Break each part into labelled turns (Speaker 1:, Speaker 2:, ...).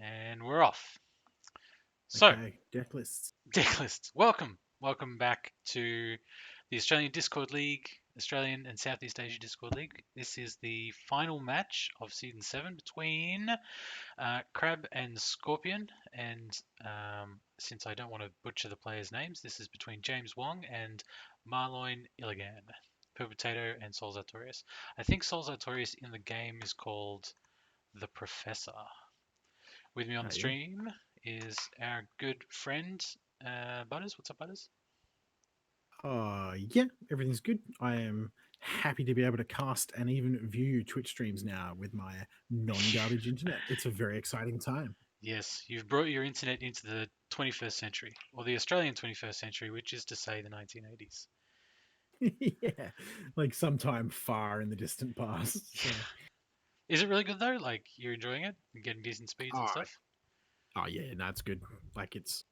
Speaker 1: And we're off. So,
Speaker 2: Okay, deck lists.
Speaker 1: deck lists. Welcome back to the Australian Discord League, Australian and Southeast Asia Discord League. This is the final match of Season 7 between Crab and Scorpion. And since I don't want to butcher the players' names, this is between James Wong and Marloin Illigan, Potato and Sol Sartorius. I think Sol Sartorius in the game is called the Professor. With me on the
Speaker 2: Yeah.
Speaker 1: stream is our good friend Butters. What's up, Butters?
Speaker 2: Yeah, everything's good. I am happy to be able to cast and even view Twitch streams now with my non-garbage internet. It's a very exciting time.
Speaker 1: Yes, you've brought your internet into the 21st century, or the Australian 21st century, which is to say the 1980s.
Speaker 2: Yeah, like sometime far in the distant past. So.
Speaker 1: Is it really good though? Like you're enjoying it? You're getting decent speeds and
Speaker 2: Oh,
Speaker 1: stuff?
Speaker 2: oh yeah, no, it's good. Like it's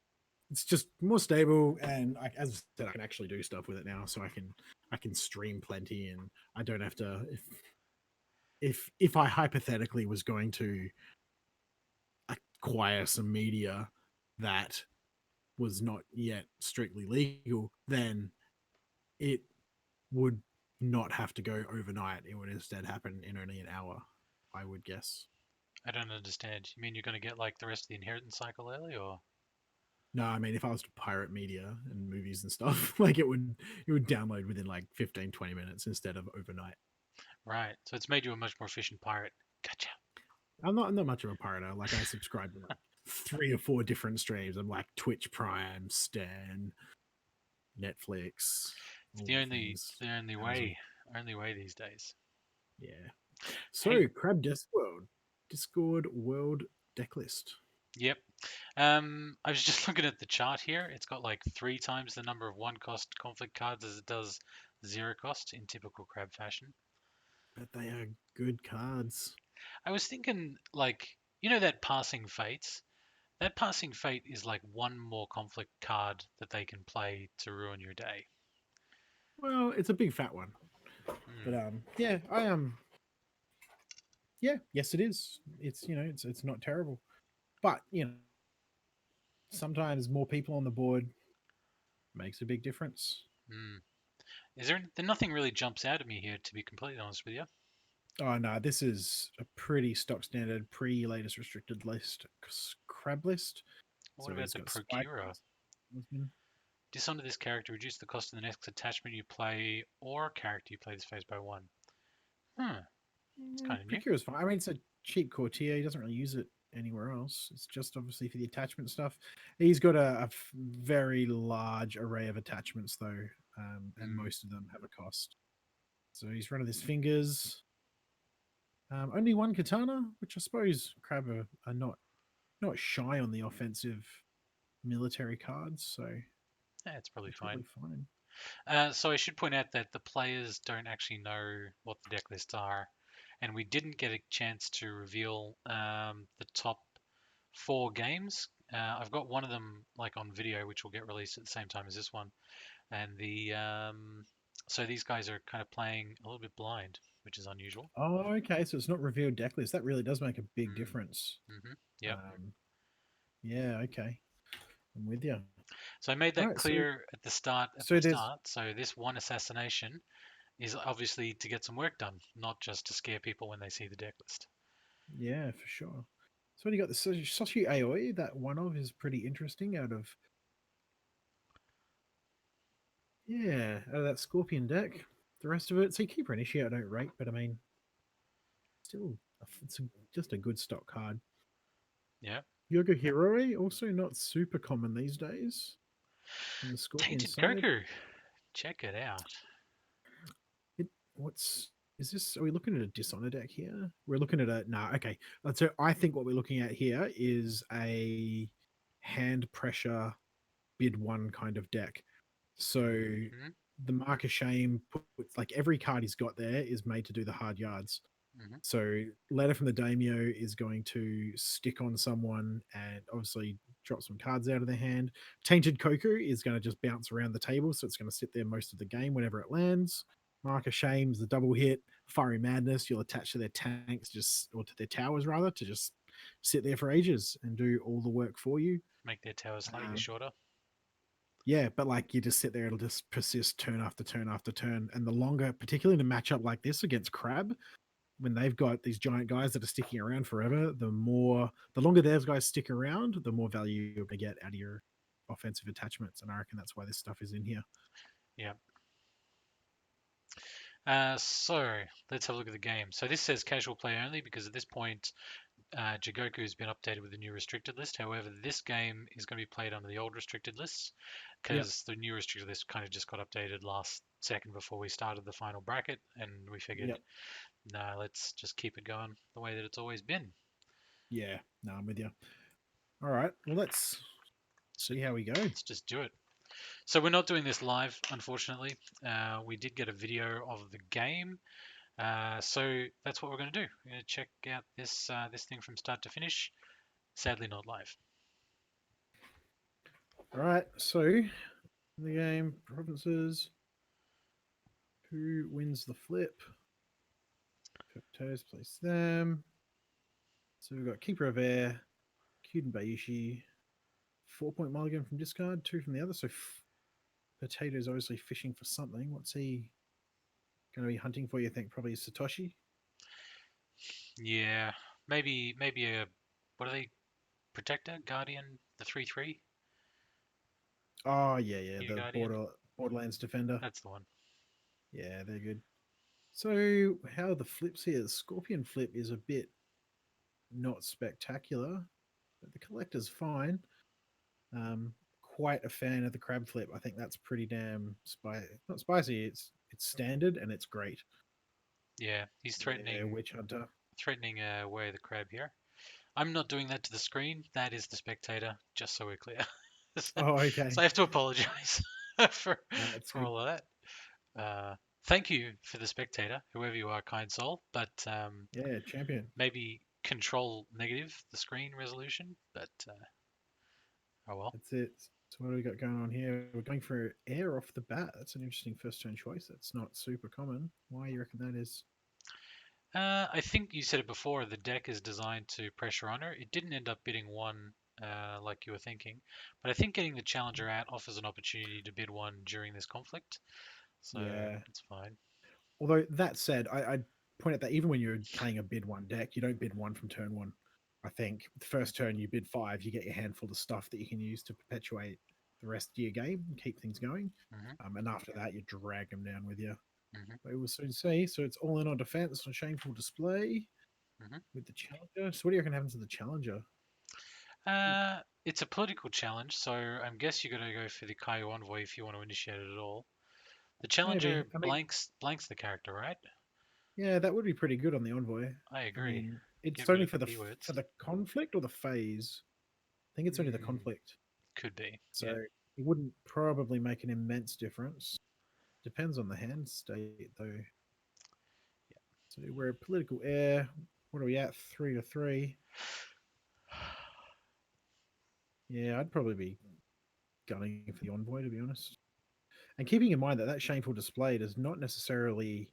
Speaker 2: just more stable, and as I said, I can actually do stuff with it now, so I can stream plenty, and I don't have to if I hypothetically was going to acquire some media that was not yet strictly legal, then it would not have to go overnight. It would instead happen in only an hour, I would guess.
Speaker 1: I don't understand. You mean you're going to get like the rest of the inheritance cycle early, or
Speaker 2: No, I mean if I was to pirate media and movies and stuff, like it would download within like 15, 20 minutes instead of overnight.
Speaker 1: right? So it's made you a much more efficient pirate. Gotcha.
Speaker 2: I'm not much of a pirater. Like I subscribe to like 3 or 4 different streams. I'm like Twitch Prime, Stan, Netflix,
Speaker 1: It's
Speaker 2: all
Speaker 1: the
Speaker 2: the
Speaker 1: only, it's
Speaker 2: things.
Speaker 1: the only
Speaker 2: Amazon.
Speaker 1: way, only way these days.
Speaker 2: Yeah.
Speaker 1: Hey,
Speaker 2: So, Crab Discord World deck list.
Speaker 1: yep. I was just looking at the chart here. It's got like 3 times the number of one cost conflict cards as it does zero cost in typical crab fashion.
Speaker 2: But they are good cards.
Speaker 1: I was thinking, like, you know, that passing fates? That passing fate is like one more conflict card that they can play to ruin your day.
Speaker 2: Well, it's a big fat one.
Speaker 1: Hmm.
Speaker 2: But yeah, yeah, yes it is. It's not terrible. But, sometimes more people on the board makes a big difference.
Speaker 1: Hmm. There nothing really jumps out at me here, to be completely honest with you.
Speaker 2: Oh no, this is a pretty stock standard pre latest restricted list crab list.
Speaker 1: What
Speaker 2: So
Speaker 1: about
Speaker 2: he's
Speaker 1: the
Speaker 2: got spike.
Speaker 1: Procurer? Dishonor this character, reduce the cost of the next attachment you play or character you play this phase by one. Hmm, it's kind of new.
Speaker 2: Procure is fine. I mean, it's a cheap courtier. He doesn't really use it anywhere else. It's just obviously for the attachment stuff. He's got a very large array of attachments though, and
Speaker 1: Hmm.
Speaker 2: most of them have a cost. So he's running his fingers. Only one katana, which I suppose Crab are not shy on the offensive military cards, so
Speaker 1: Yeah, it's probably
Speaker 2: they're
Speaker 1: fine.
Speaker 2: probably fine.
Speaker 1: So I should point out that the players don't actually know what the deck lists are, and we didn't get a chance to reveal the top 4 games. I've got one of them like on video, which will get released at the same time as this one, and so these guys are kind of playing a little bit blind, which is unusual.
Speaker 2: Oh, okay. So it's not revealed deck list. That really does make a big
Speaker 1: Mm,
Speaker 2: difference.
Speaker 1: yep.
Speaker 2: Um, yeah, okay. I'm with you.
Speaker 1: So I made
Speaker 2: All
Speaker 1: that
Speaker 2: right, so
Speaker 1: clear at the start.
Speaker 2: so there's
Speaker 1: So this one assassination is obviously to get some work done, not just to scare people when they see the deck list.
Speaker 2: yeah, for sure. So what do you got? The Soshi Aoi, that one of is pretty interesting out of out of that Scorpion deck. The rest of it, so Keeper Initiate I don't rate, but I mean still just a good stock card.
Speaker 1: Yeah.
Speaker 2: Yoga Hiroi, also not super common these days on the Scorpion
Speaker 1: Tainted
Speaker 2: side.
Speaker 1: Goku. Check it out.
Speaker 2: It what's is this? Are we looking at a Dishonor deck here? We're looking at a nah. Okay, so I think what we're looking at here is a hand pressure bid one kind of deck. So
Speaker 1: Hmm.
Speaker 2: the Mark of Shame puts like every card he's got there is made to do the hard yards.
Speaker 1: Hmm.
Speaker 2: So Letter from the Daimyo is going to stick on someone and obviously drop some cards out of their hand. Tainted Koku is going to just bounce around the table, so it's going to sit there most of the game whenever it lands. Mark of Shame's the double hit. Fiery Madness, you'll attach to their tanks just or to their towers rather to just sit there for ages and do all the work for you.
Speaker 1: Make their towers slightly
Speaker 2: Um,
Speaker 1: shorter.
Speaker 2: yeah, but like you just sit there, it'll just persist turn after turn after turn. And the longer, particularly in a matchup like this against Crab, when they've got these giant guys that are sticking around forever, the longer those guys stick around, the more value you're gonna get out of your offensive attachments. And I reckon that's why this stuff is in here.
Speaker 1: Yeah. So let's have a look at the game. So this says casual play only because at this point, Jigoku has been updated with the new restricted list. However, this game is going to be played under the old restricted lists
Speaker 2: Yep.
Speaker 1: because the new restricted list kind of just got updated last second before we started the final bracket, and we figured,
Speaker 2: Yep.
Speaker 1: nah, let's just keep it going the way that it's always been.
Speaker 2: Yeah. No, I'm with you. All right. Well, let's see how we go.
Speaker 1: Let's just do it. So we're not doing this live, unfortunately. We did get a video of the game. So that's what we're going to do. We're going to check out this thing from start to finish. Sadly, not live.
Speaker 2: All right. So the game provinces. Who wins the flip? Toes place them. So we've got Keeper of Air, Kyuden Bayushi, 4-point mulligan from discard, 2 from the other. So Potato's obviously fishing for something. What's he going to be hunting for? You think probably Satoshi?
Speaker 1: Yeah, maybe a what are they? Protector, Guardian, the 3/3.
Speaker 2: Oh yeah,
Speaker 1: New
Speaker 2: the
Speaker 1: Guardian.
Speaker 2: Borderlands defender.
Speaker 1: That's the one.
Speaker 2: Yeah, they're good. So how the flips here? The Scorpion flip is a bit not spectacular, but the collector's fine. Quite a fan of the crab flip. I think that's pretty damn not spicy. It's standard and it's great.
Speaker 1: Yeah, he's
Speaker 2: Yeah,
Speaker 1: threatening
Speaker 2: Witch Hunter.
Speaker 1: Way the Crab here. I'm not doing that to the screen. That is the spectator. Just so we're clear. so,
Speaker 2: Oh,
Speaker 1: so
Speaker 2: okay.
Speaker 1: I have to apologize for
Speaker 2: No, that's
Speaker 1: for
Speaker 2: good.
Speaker 1: all of that. Thank you for the spectator, whoever you are, kind soul. But
Speaker 2: Yeah, champion.
Speaker 1: maybe control negative the screen resolution. But oh well.
Speaker 2: That's it. So what do we got going on here? We're going for air off the bat. That's an interesting first turn choice. That's not super common. Why you reckon that is?
Speaker 1: I think you said it before. The deck is designed to pressure honor. It didn't end up bidding one like you were thinking, but I think getting the challenger out offers an opportunity to bid one during this conflict, so
Speaker 2: Yeah.
Speaker 1: it's fine.
Speaker 2: Although that said, I'd point out that even when you're playing a bid one deck, you don't bid one from turn one. I think the first turn you bid 5, you get your handful of stuff that you can use to perpetuate the rest of your game and keep things going.
Speaker 1: hmm
Speaker 2: And after that, you drag them down with you.
Speaker 1: hmm
Speaker 2: We will soon see. So it's all in on defense on shameful display
Speaker 1: hmm
Speaker 2: with the challenger. So what do you reckon happens to the challenger?
Speaker 1: It's a political challenge, so I guess you got to go for the Kaio Envoy if you want to initiate it at all. The
Speaker 2: Maybe.
Speaker 1: challenger
Speaker 2: I mean,
Speaker 1: blanks the character, right?
Speaker 2: yeah, that would be pretty good on the envoy.
Speaker 1: I
Speaker 2: I
Speaker 1: agree.
Speaker 2: mean, it's
Speaker 1: Get rid
Speaker 2: only
Speaker 1: of the
Speaker 2: for
Speaker 1: keywords.
Speaker 2: the conflict or the phase. I think it's only the
Speaker 1: Mm,
Speaker 2: conflict.
Speaker 1: could be.
Speaker 2: So
Speaker 1: Yeah.
Speaker 2: it wouldn't probably make an immense difference. Depends on the hand state, though. So we're a political air. What are we at? 3-3. Yeah, I'd probably be gunning for the envoy, to be honest. And keeping in mind that that shameful display does not necessarily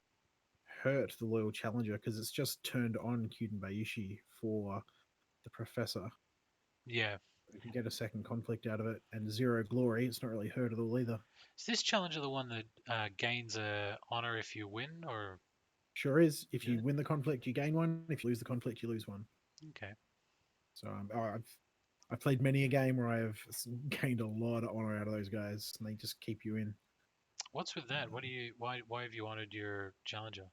Speaker 2: hurt the loyal challenger because it's just turned on Kyuden Bayushi for the professor.
Speaker 1: Yeah.
Speaker 2: You can get a second conflict out of it and 0 glory. It's not really hurt at all either.
Speaker 1: Is this challenger the one that gains a honor if you win, or
Speaker 2: Sure is. If
Speaker 1: yeah?
Speaker 2: you win the conflict, you gain one. If you lose the conflict, you lose one.
Speaker 1: Okay.
Speaker 2: So I've played many a game where I've gained a lot of honor out of those guys, and they just keep you in.
Speaker 1: What's with that? What do you why have you honored your challenger?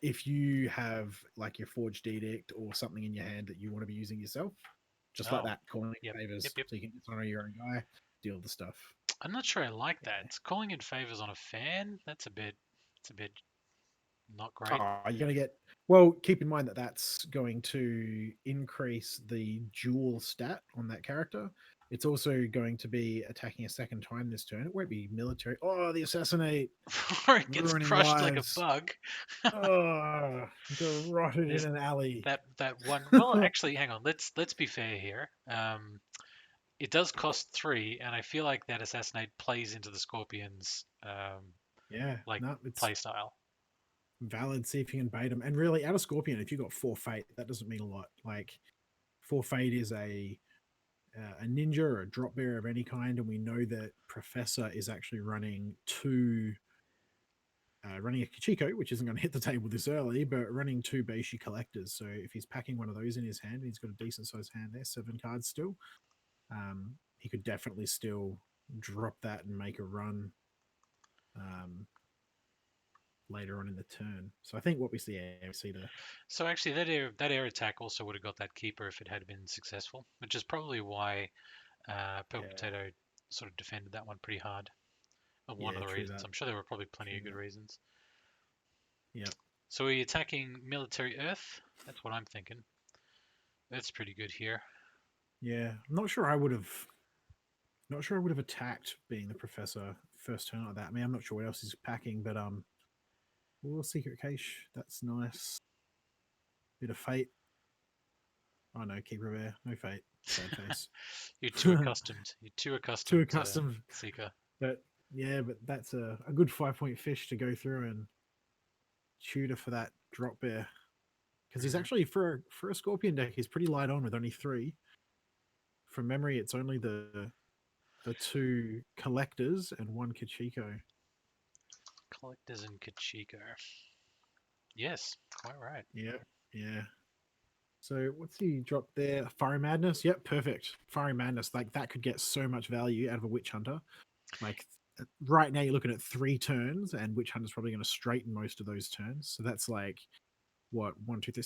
Speaker 2: If you have like your forged edict or something in your hand that you want to be using yourself, just like
Speaker 1: Oh,
Speaker 2: that, calling
Speaker 1: yep,
Speaker 2: favors,
Speaker 1: yep, yep.
Speaker 2: so you can dishonor your own guy, deal with the stuff.
Speaker 1: I'm not sure I like
Speaker 2: Yeah.
Speaker 1: that. Calling in favors on a fan, it's a bit not great.
Speaker 2: Oh, you're going to get. Well, keep in mind that that's going to increase the dual stat on that character. It's also going to be attacking a second time this turn. It won't be military. Oh, the assassinate,
Speaker 1: Or it gets
Speaker 2: ruining
Speaker 1: crushed like a
Speaker 2: lives.
Speaker 1: bug.
Speaker 2: Oh, garroted in
Speaker 1: There's
Speaker 2: an alley.
Speaker 1: that one. Well, actually, hang on. Let's be fair here. It does cost 3, and I feel like that assassinate plays into the Scorpion's
Speaker 2: Yeah,
Speaker 1: like
Speaker 2: no,
Speaker 1: play style.
Speaker 2: valid. See if you can bait them. And really, out of Scorpion, if you got 4 Fate, that doesn't mean a lot. Like 4 Fate is a ninja or a drop bear of any kind, and we know that Professor is actually running running a Kachiko, which isn't going to hit the table this early, but running 2 Beishi collectors. So if he's packing one of those in his hand, and he's got a decent sized hand there, 7 cards still, he could definitely still drop that and make a run um, later on in the turn. So I think what we see, we see the
Speaker 1: So actually, that air attack also would have got that keeper if it had been successful, which is probably why Purple
Speaker 2: yeah,
Speaker 1: Potato sort of defended that one pretty hard. One of
Speaker 2: yeah,
Speaker 1: the
Speaker 2: true
Speaker 1: reasons.
Speaker 2: that,
Speaker 1: I'm sure there were probably plenty
Speaker 2: true
Speaker 1: of good
Speaker 2: that.
Speaker 1: reasons.
Speaker 2: Yeah,
Speaker 1: So are you attacking military Earth? That's what I'm thinking. That's pretty good here.
Speaker 2: yeah. I'm not sure I would have. Not sure I would have attacked being the professor first turn like that. I mean, I'm not sure what else he's packing, but secret cache. That's nice. Bit of fate. Oh no, keeper bear. No fate. Sad face.
Speaker 1: You're too accustomed. You're too
Speaker 2: Too
Speaker 1: accustomed to
Speaker 2: accustomed.
Speaker 1: Seeker.
Speaker 2: But yeah, but that's a good 5 point fish to go through and tutor for that drop bear. Because he's
Speaker 1: Hmm.
Speaker 2: actually for a scorpion deck, he's pretty light on with only 3. From memory, it's only the 2 collectors and 1 Kachiko.
Speaker 1: Collectors and Kachiko. Yes, quite right.
Speaker 2: Yeah, yeah. So what's he dropped there? Fiery Madness. Yep, perfect. Fiery Madness. Like that could get so much value out of a Witch Hunter. Like right now, you're looking at 3 turns, and Witch Hunter's probably going to straighten most of those turns. So that's like what 1, 2, 3,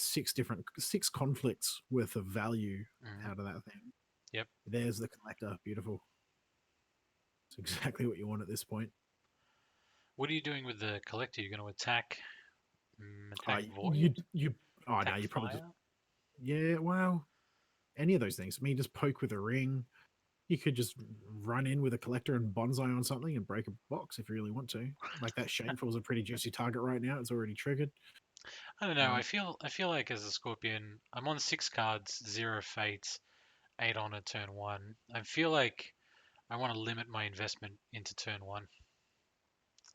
Speaker 2: 6 conflicts worth of value
Speaker 1: Hmm.
Speaker 2: out of that thing.
Speaker 1: Yep.
Speaker 2: There's the collector. Beautiful. It's exactly what you want at this point.
Speaker 1: What are you doing with the collector? You're going to attack,
Speaker 2: Uh,
Speaker 1: attack
Speaker 2: you
Speaker 1: void,
Speaker 2: you. Oh no,
Speaker 1: attack
Speaker 2: you probably just
Speaker 1: fire.
Speaker 2: yeah. Well, any of those things. I mean, just poke with a ring. You could just run in with a collector and bonsai on something and break a box if you really want to. Like that Shameful is a pretty juicy target right now. It's already triggered.
Speaker 1: I don't know.
Speaker 2: Um,
Speaker 1: I feel like as a Scorpion, I'm on 6 cards, 0 fates, 8 on a turn 1. I feel like I want to limit my investment into turn 1.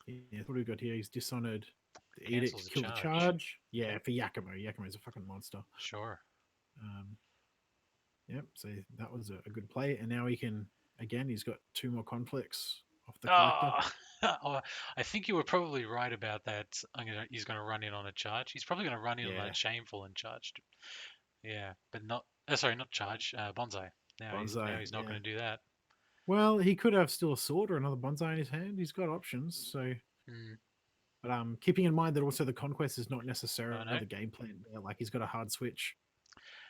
Speaker 2: yeah, what do we got here? He's Dishonored. The
Speaker 1: Cancels
Speaker 2: Edict,
Speaker 1: the
Speaker 2: kill the
Speaker 1: charge.
Speaker 2: charge. Yeah, for Yakumo. Yakumo's a fucking monster.
Speaker 1: Sure.
Speaker 2: Um, yep, so that was a good play. And now he can, again, he's got 2 more conflicts off the collector.
Speaker 1: Oh, oh, I think you were probably right about that. He's gonna run in on a charge. He's probably gonna run in on
Speaker 2: Yeah,
Speaker 1: that shameful and charged. Yeah, but not. Sorry, not charge. Bonsai. Now
Speaker 2: bonsai.
Speaker 1: he's not
Speaker 2: Yeah.
Speaker 1: gonna do that.
Speaker 2: Well, he could have still a sword or another bonsai in his hand. He's got options. So
Speaker 1: Hmm.
Speaker 2: but keeping in mind that also the conquest is not
Speaker 1: Oh
Speaker 2: necessarily
Speaker 1: no.
Speaker 2: the game plan. Like he's got a hard switch.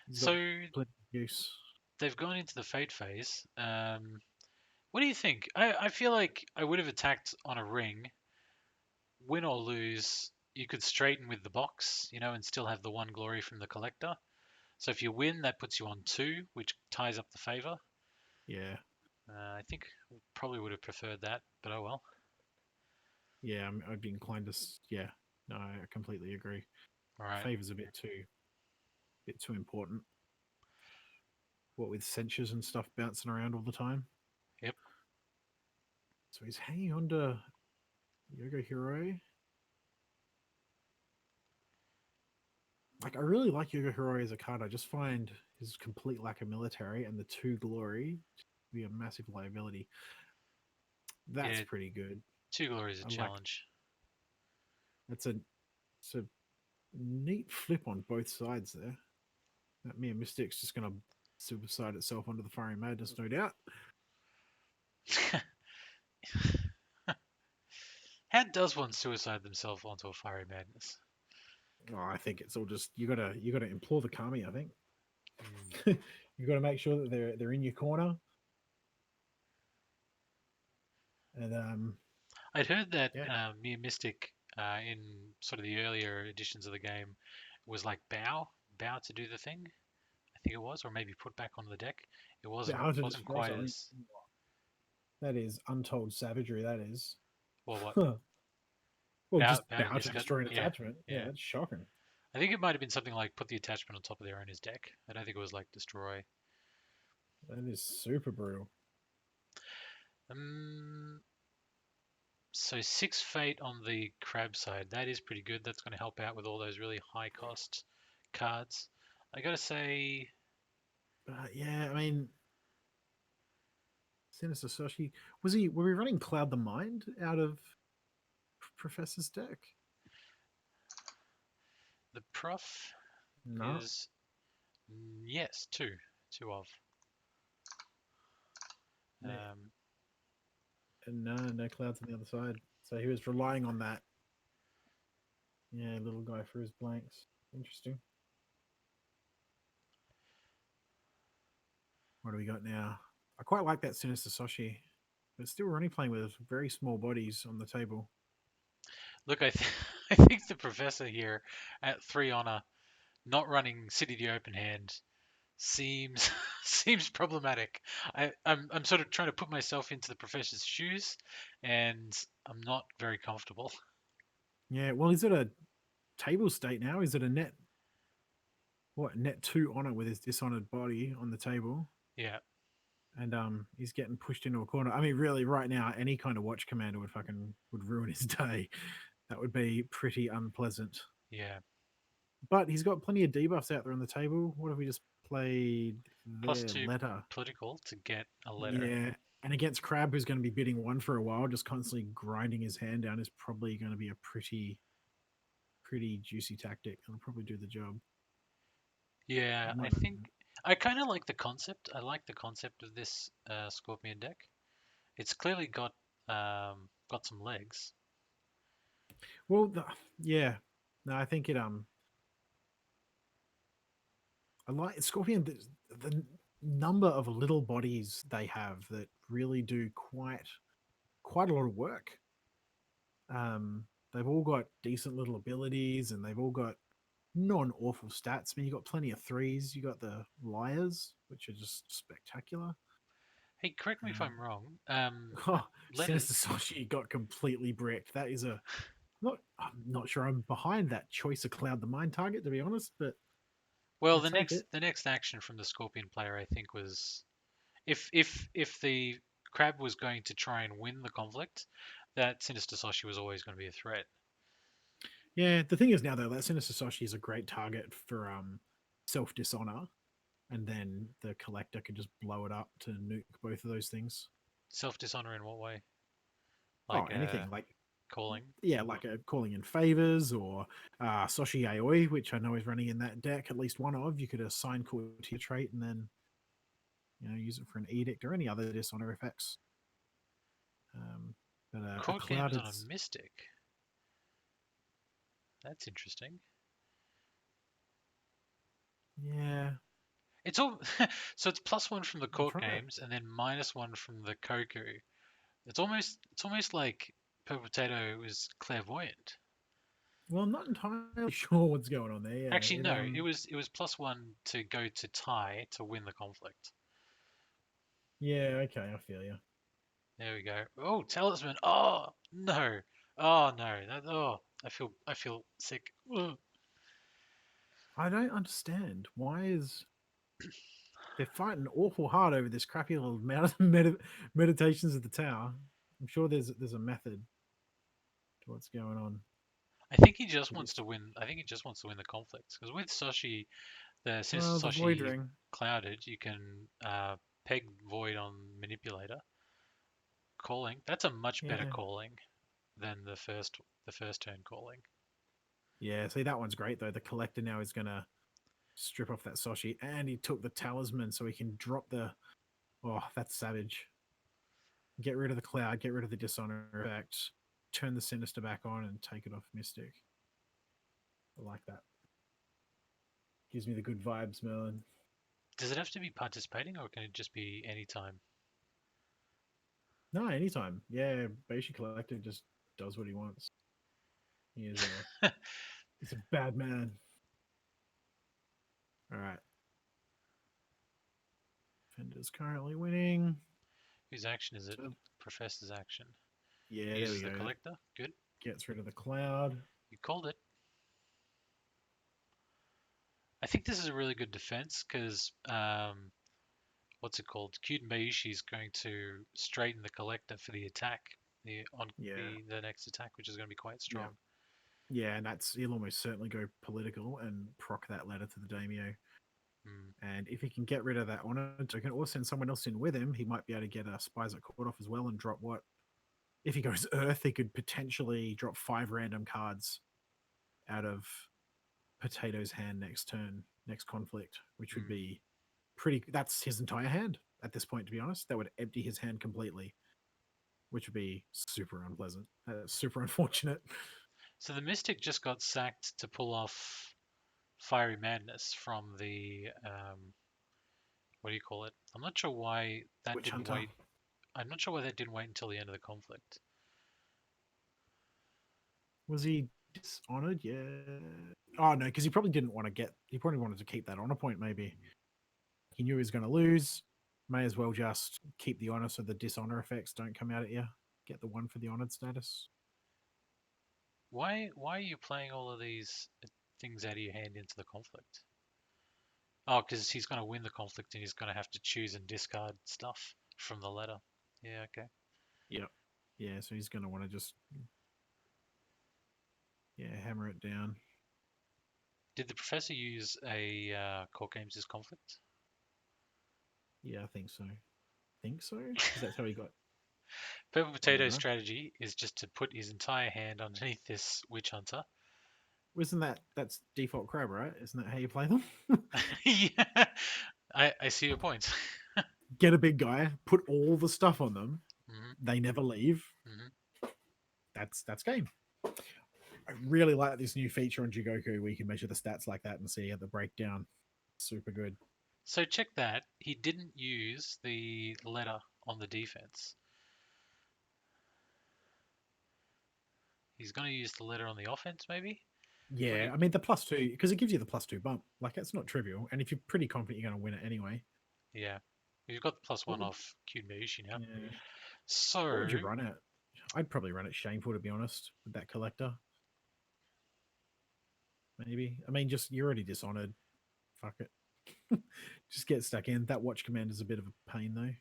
Speaker 2: He's got
Speaker 1: So
Speaker 2: plenty of use.
Speaker 1: they've gone into the fate phase. What do you think? I feel like I would have attacked on a ring, win or lose. You could straighten with the box, and still have the 1 glory from the collector. So if you win, that puts you on 2, which ties up the favor.
Speaker 2: Yeah,
Speaker 1: I think probably would have preferred that, but oh well.
Speaker 2: yeah. I'd be inclined to. Yeah, no, I completely agree.
Speaker 1: All right.
Speaker 2: Favor's a bit too important. What with censures and stuff bouncing around all the time.
Speaker 1: Yep.
Speaker 2: So he's hanging on to Yoga Hero. Like I really like Yoga Hero as a card. I just find his complete lack of military and the 2 glory to be a massive liability. That's
Speaker 1: Yeah,
Speaker 2: pretty good.
Speaker 1: 2 glories a
Speaker 2: I like
Speaker 1: challenge.
Speaker 2: that's it's a neat flip on both sides there. That Mere Mystic's just going to suicide itself onto the Fiery Madness, no doubt.
Speaker 1: How does one suicide themselves onto a fiery madness?
Speaker 2: Oh, I think it's all just you gotta implore the Kami. I think
Speaker 1: Hmm.
Speaker 2: you got to make sure that they're in your corner, and
Speaker 1: I'd heard that
Speaker 2: yeah,
Speaker 1: Mere Mystic in sort of the earlier editions of the game was like bow to do the thing. I think it was, or maybe put back on the deck. It
Speaker 2: yeah, how to
Speaker 1: wasn't
Speaker 2: destroy
Speaker 1: quite
Speaker 2: something.
Speaker 1: as
Speaker 2: That is untold savagery. That is.
Speaker 1: well. What
Speaker 2: Well, just
Speaker 1: bow to
Speaker 2: bow to
Speaker 1: discard?
Speaker 2: destroy an
Speaker 1: Yeah,
Speaker 2: attachment. Yeah,
Speaker 1: yeah.
Speaker 2: that's shocking.
Speaker 1: I think it might have been something like put the attachment on top of their owner's deck. I don't think it was like destroy.
Speaker 2: That is super brutal.
Speaker 1: Um, So 6 fate on the crab side. That is pretty good. That's going to help out with all those really high cost cards. I gotta say,
Speaker 2: Yeah, I mean, Sinister Sashi. Were we running Cloud the Mind out of Professor's deck?
Speaker 1: the prof
Speaker 2: No.
Speaker 1: is yes, two of.
Speaker 2: Ne-
Speaker 1: Um,
Speaker 2: And no clouds on the other side. So he was relying on that. Yeah, little guy for his blanks. Interesting. What do we got now? I quite like that Sinister Sashi, but still we're only playing with very small bodies on the table.
Speaker 1: Look, I think the professor here at 3 honor, not running City the Open Hand, seems seems problematic. I'm sort of trying to put myself into the professor's shoes, and I'm not very comfortable.
Speaker 2: Yeah, well, is it a table state now? Is it a net 2 honor with his dishonored body on the table?
Speaker 1: Yeah,
Speaker 2: And he's getting pushed into a corner. I mean, really, right now, any kind of watch commander would ruin his day. That would be pretty unpleasant.
Speaker 1: yeah.
Speaker 2: But he's got plenty of debuffs out there on the table. What if we just played
Speaker 1: Plus
Speaker 2: their
Speaker 1: two
Speaker 2: letter?
Speaker 1: political to get a letter.
Speaker 2: Yeah. And against Crab, who's going to be bidding one for a while, just constantly grinding his hand down is probably going to be a pretty juicy tactic. It'll probably do the job.
Speaker 1: Yeah, I
Speaker 2: Might not
Speaker 1: think
Speaker 2: even-
Speaker 1: I kind of like the concept. I like the concept of this Scorpion deck. It's clearly got some legs.
Speaker 2: Well, yeah. No, I think I like Scorpion. The number of little bodies they have that really do quite a lot of work. They've all got decent little abilities, and they've all got non-awful stats. I mean, you got plenty of threes. You got the liars, which are just spectacular.
Speaker 1: Hey, correct me if
Speaker 2: Um,
Speaker 1: I'm wrong.
Speaker 2: oh, Sinister
Speaker 1: Letters.
Speaker 2: Sashi got completely bricked. That is a not. I'm not sure I'm behind that choice of Cloud the Mind target, to be honest, but
Speaker 1: Well,
Speaker 2: I'll take it.
Speaker 1: the next action from the Scorpion player, I think, was if the crab was going to try and win the conflict, that Sinister Sashi was always going to be a threat.
Speaker 2: Yeah, the thing is now though that Sinister Sashi is a great target for self dishonor, and then the collector can just blow it up to nuke both of those things.
Speaker 1: Self dishonor in what way?
Speaker 2: Oh,
Speaker 1: Like
Speaker 2: anything like
Speaker 1: calling.
Speaker 2: yeah, like a calling in favors or Soshi Aoi, which I know is running in that deck. At least one of you could assign Courtier trait and then use it for an edict or any other dishonor effects. But a
Speaker 1: Court game is
Speaker 2: clouded,
Speaker 1: on a mystic. That's interesting.
Speaker 2: yeah,
Speaker 1: It's all so it's +1 from the
Speaker 2: I'm
Speaker 1: court
Speaker 2: trying to.
Speaker 1: games and then -1 from the Koku. It's almost like Purple Potato is clairvoyant.
Speaker 2: Well, I'm not entirely sure what's going on there. Yeah,
Speaker 1: Actually, no, it was +1 to go to tie to win the conflict.
Speaker 2: yeah, okay, I feel you.
Speaker 1: There we go. Oh, talisman. Oh no. Oh no. I feel sick. Ugh.
Speaker 2: I don't understand why is they're fighting awful hard over this crappy little meditations of the tower. I'm sure there's a method to what's going on
Speaker 1: I think he just
Speaker 2: with
Speaker 1: wants
Speaker 2: this.
Speaker 1: to win. I think he just wants to win the conflict because with Sashi, the Sinister
Speaker 2: Well, the void
Speaker 1: Sashi
Speaker 2: ring.
Speaker 1: clouded, you can peg void on manipulator calling. That's a much better
Speaker 2: Yeah,
Speaker 1: calling than the first turn calling.
Speaker 2: yeah. See, that one's great though. The collector now is gonna strip off that Soshi, and he took the talisman so he can drop the. Oh, that's savage. Get rid of the cloud. Get rid of the dishonor effect. Turn the sinister back on and take it off Mystic. I like that. Gives me the good vibes, Merlin.
Speaker 1: Does it have to be participating or can it just be anytime?
Speaker 2: No, anytime. Yeah, Beishi Collector just does what he wants. He is a he's a bad man. All right. Fender's currently winning.
Speaker 1: Whose action is it?
Speaker 2: So
Speaker 1: Professor's action.
Speaker 2: yeah, there we
Speaker 1: Uses the
Speaker 2: go.
Speaker 1: collector. Good.
Speaker 2: Gets rid of the cloud.
Speaker 1: You called it. I think this is a really good defense because what's it called? Kyuden Bayushi is going to straighten the collector for the attack.
Speaker 2: Yeah,
Speaker 1: the next attack, which is going to be quite
Speaker 2: yeah,
Speaker 1: strong.
Speaker 2: yeah, and he'll almost certainly go political and proc that letter to the daimyo.
Speaker 1: Mm,
Speaker 2: And if he can get rid of that honor token or send someone else in with him, he might be able to get a Spies at Court off as well and drop what? If he goes Earth, he could potentially drop 5 random cards out of Potato's hand next turn, next conflict, which would
Speaker 1: mm.
Speaker 2: be pretty. That's his entire hand at this point, to be honest. That would empty his hand completely, which would be super unpleasant, super unfortunate.
Speaker 1: So the Mystic just got sacked to pull off Fiery Madness from the what do you call it? I'm not sure why that
Speaker 2: Witch
Speaker 1: didn't
Speaker 2: Hunter.
Speaker 1: wait. I'm not sure why that didn't wait until the end of the conflict.
Speaker 2: Was he dishonored? Yeah. Oh no, because he probably didn't want to get. He probably wanted to keep that honor point. Maybe he knew he was going to lose. May as well just keep the honor so the dishonor effects don't come out at you. Get the one for the honored status.
Speaker 1: Why are you playing all of these things out of your hand into the conflict? Oh, because he's going to win the conflict and he's going to have to choose and discard stuff from the letter. Yeah, okay.
Speaker 2: Yep. Yeah, so he's going to want to just hammer it down.
Speaker 1: Did the professor use a Court Games' conflict?
Speaker 2: Yeah, I think so. Think so because that's how he got.
Speaker 1: Purple
Speaker 2: I don't
Speaker 1: Potato's
Speaker 2: know.
Speaker 1: strategy is just to put his entire hand underneath this Witch Hunter.
Speaker 2: Wasn't that's default crab, right? Isn't that how you play them?
Speaker 1: Yeah, I see your point.
Speaker 2: Get a big guy, put all the stuff on them.
Speaker 1: Hmm.
Speaker 2: They never leave.
Speaker 1: Hmm.
Speaker 2: That's game. I really like this new feature on Jigoku where you can measure the stats like that and see the breakdown. Super good.
Speaker 1: So check that. He didn't use the letter on the defense. He's going to use the letter on the offense, maybe? What do
Speaker 2: Yeah,
Speaker 1: you...
Speaker 2: I mean the +2 because it gives you the +2 bump. Like it's not trivial, and if you're pretty confident you're going to win it anyway.
Speaker 1: Yeah. You've got the plus
Speaker 2: What
Speaker 1: one
Speaker 2: would
Speaker 1: off Kyun Meishi now.
Speaker 2: yeah? What would you
Speaker 1: So,
Speaker 2: run it? I'd probably run it shameful to be honest with that collector. Maybe. I mean, just you're already dishonored. Fuck it. Just get stuck in. That watch command is a bit of a pain though.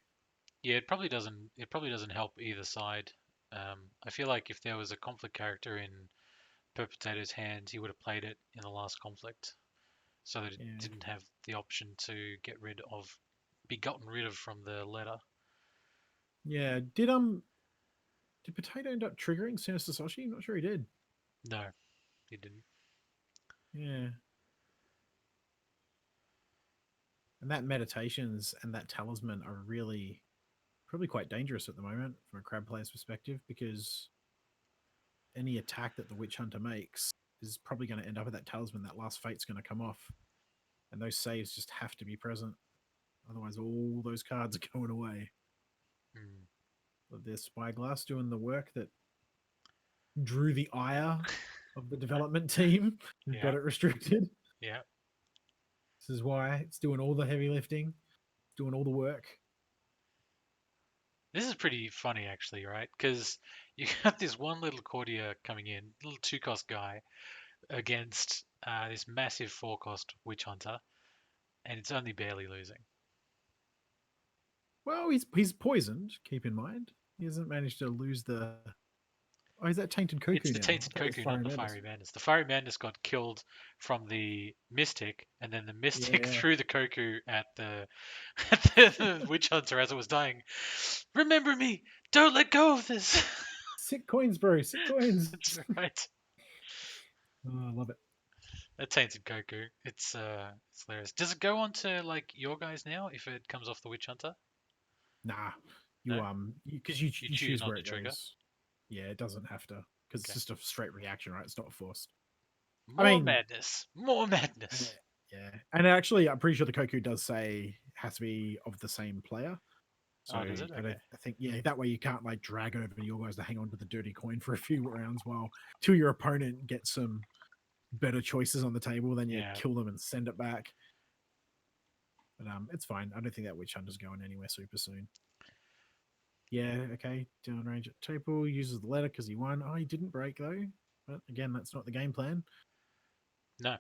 Speaker 1: yeah, it probably doesn't help either side. I feel like if there was a conflict character in Perpetrator's hand, he would have played it in the last conflict, so that it
Speaker 2: Yeah.
Speaker 1: didn't have the option to be gotten rid of from the letter.
Speaker 2: Yeah. Did Potato end up triggering Sina Sasashi? Not sure he did.
Speaker 1: No, he didn't.
Speaker 2: Yeah. And that meditations and that talisman are really probably quite dangerous at the moment from a crab player's perspective because any attack that the witch hunter makes is probably going to end up with that talisman. That last fate's going to come off, and those saves just have to be present. Otherwise, all those cards are going away.
Speaker 1: Mm.
Speaker 2: There's Spyglass doing the work that drew the ire of the development team and
Speaker 1: Yeah,
Speaker 2: got it restricted.
Speaker 1: yeah.
Speaker 2: This is why it's doing all the heavy lifting, doing all the work.
Speaker 1: This is pretty funny actually, right? Because you got this one little courtier coming in, little two-cost guy, against this massive four-cost witch hunter, and it's only barely losing.
Speaker 2: Well, he's poisoned. Keep in mind, he hasn't managed to lose the. Oh, is that tainted
Speaker 1: It's
Speaker 2: Koku
Speaker 1: the
Speaker 2: now? I
Speaker 1: Tainted
Speaker 2: thought it was
Speaker 1: Koku, not
Speaker 2: Fiery
Speaker 1: the
Speaker 2: Madness.
Speaker 1: Fiery Madness. The Fiery Madness got killed from the Mystic, and then the Mystic
Speaker 2: Yeah,
Speaker 1: threw the Koku at the Witch Hunter as it was dying. Remember me! Don't let go of this!
Speaker 2: sick coins, bro. Sick coins.
Speaker 1: That's right.
Speaker 2: Oh, I love it.
Speaker 1: A Tainted Koku. It's hilarious. Does it go on to like your guys now if it comes off the Witch Hunter?
Speaker 2: Nah,
Speaker 1: No?
Speaker 2: because you
Speaker 1: You
Speaker 2: you
Speaker 1: choose
Speaker 2: choose
Speaker 1: not
Speaker 2: where
Speaker 1: to
Speaker 2: it
Speaker 1: trigger?
Speaker 2: goes. Yeah, it doesn't have to because it's
Speaker 1: Okay.
Speaker 2: just a straight reaction, right? It's not forced. I
Speaker 1: More
Speaker 2: mean,
Speaker 1: madness. More
Speaker 2: yeah,
Speaker 1: madness.
Speaker 2: yeah. And actually, I'm pretty sure the Koku does say has to be of the same player. So
Speaker 1: Oh, does it? Okay.
Speaker 2: I think yeah, that way you can't like drag over your guys to hang on to the dirty coin for a few rounds while till your opponent gets some better choices on the table, then you
Speaker 1: Yeah.
Speaker 2: kill them and send it back. But it's fine. I don't think that witch hunter's going anywhere super soon. Yeah, okay. Down range at table, uses the letter because he won. Oh, he didn't break though. But again, that's not the game plan.
Speaker 1: No.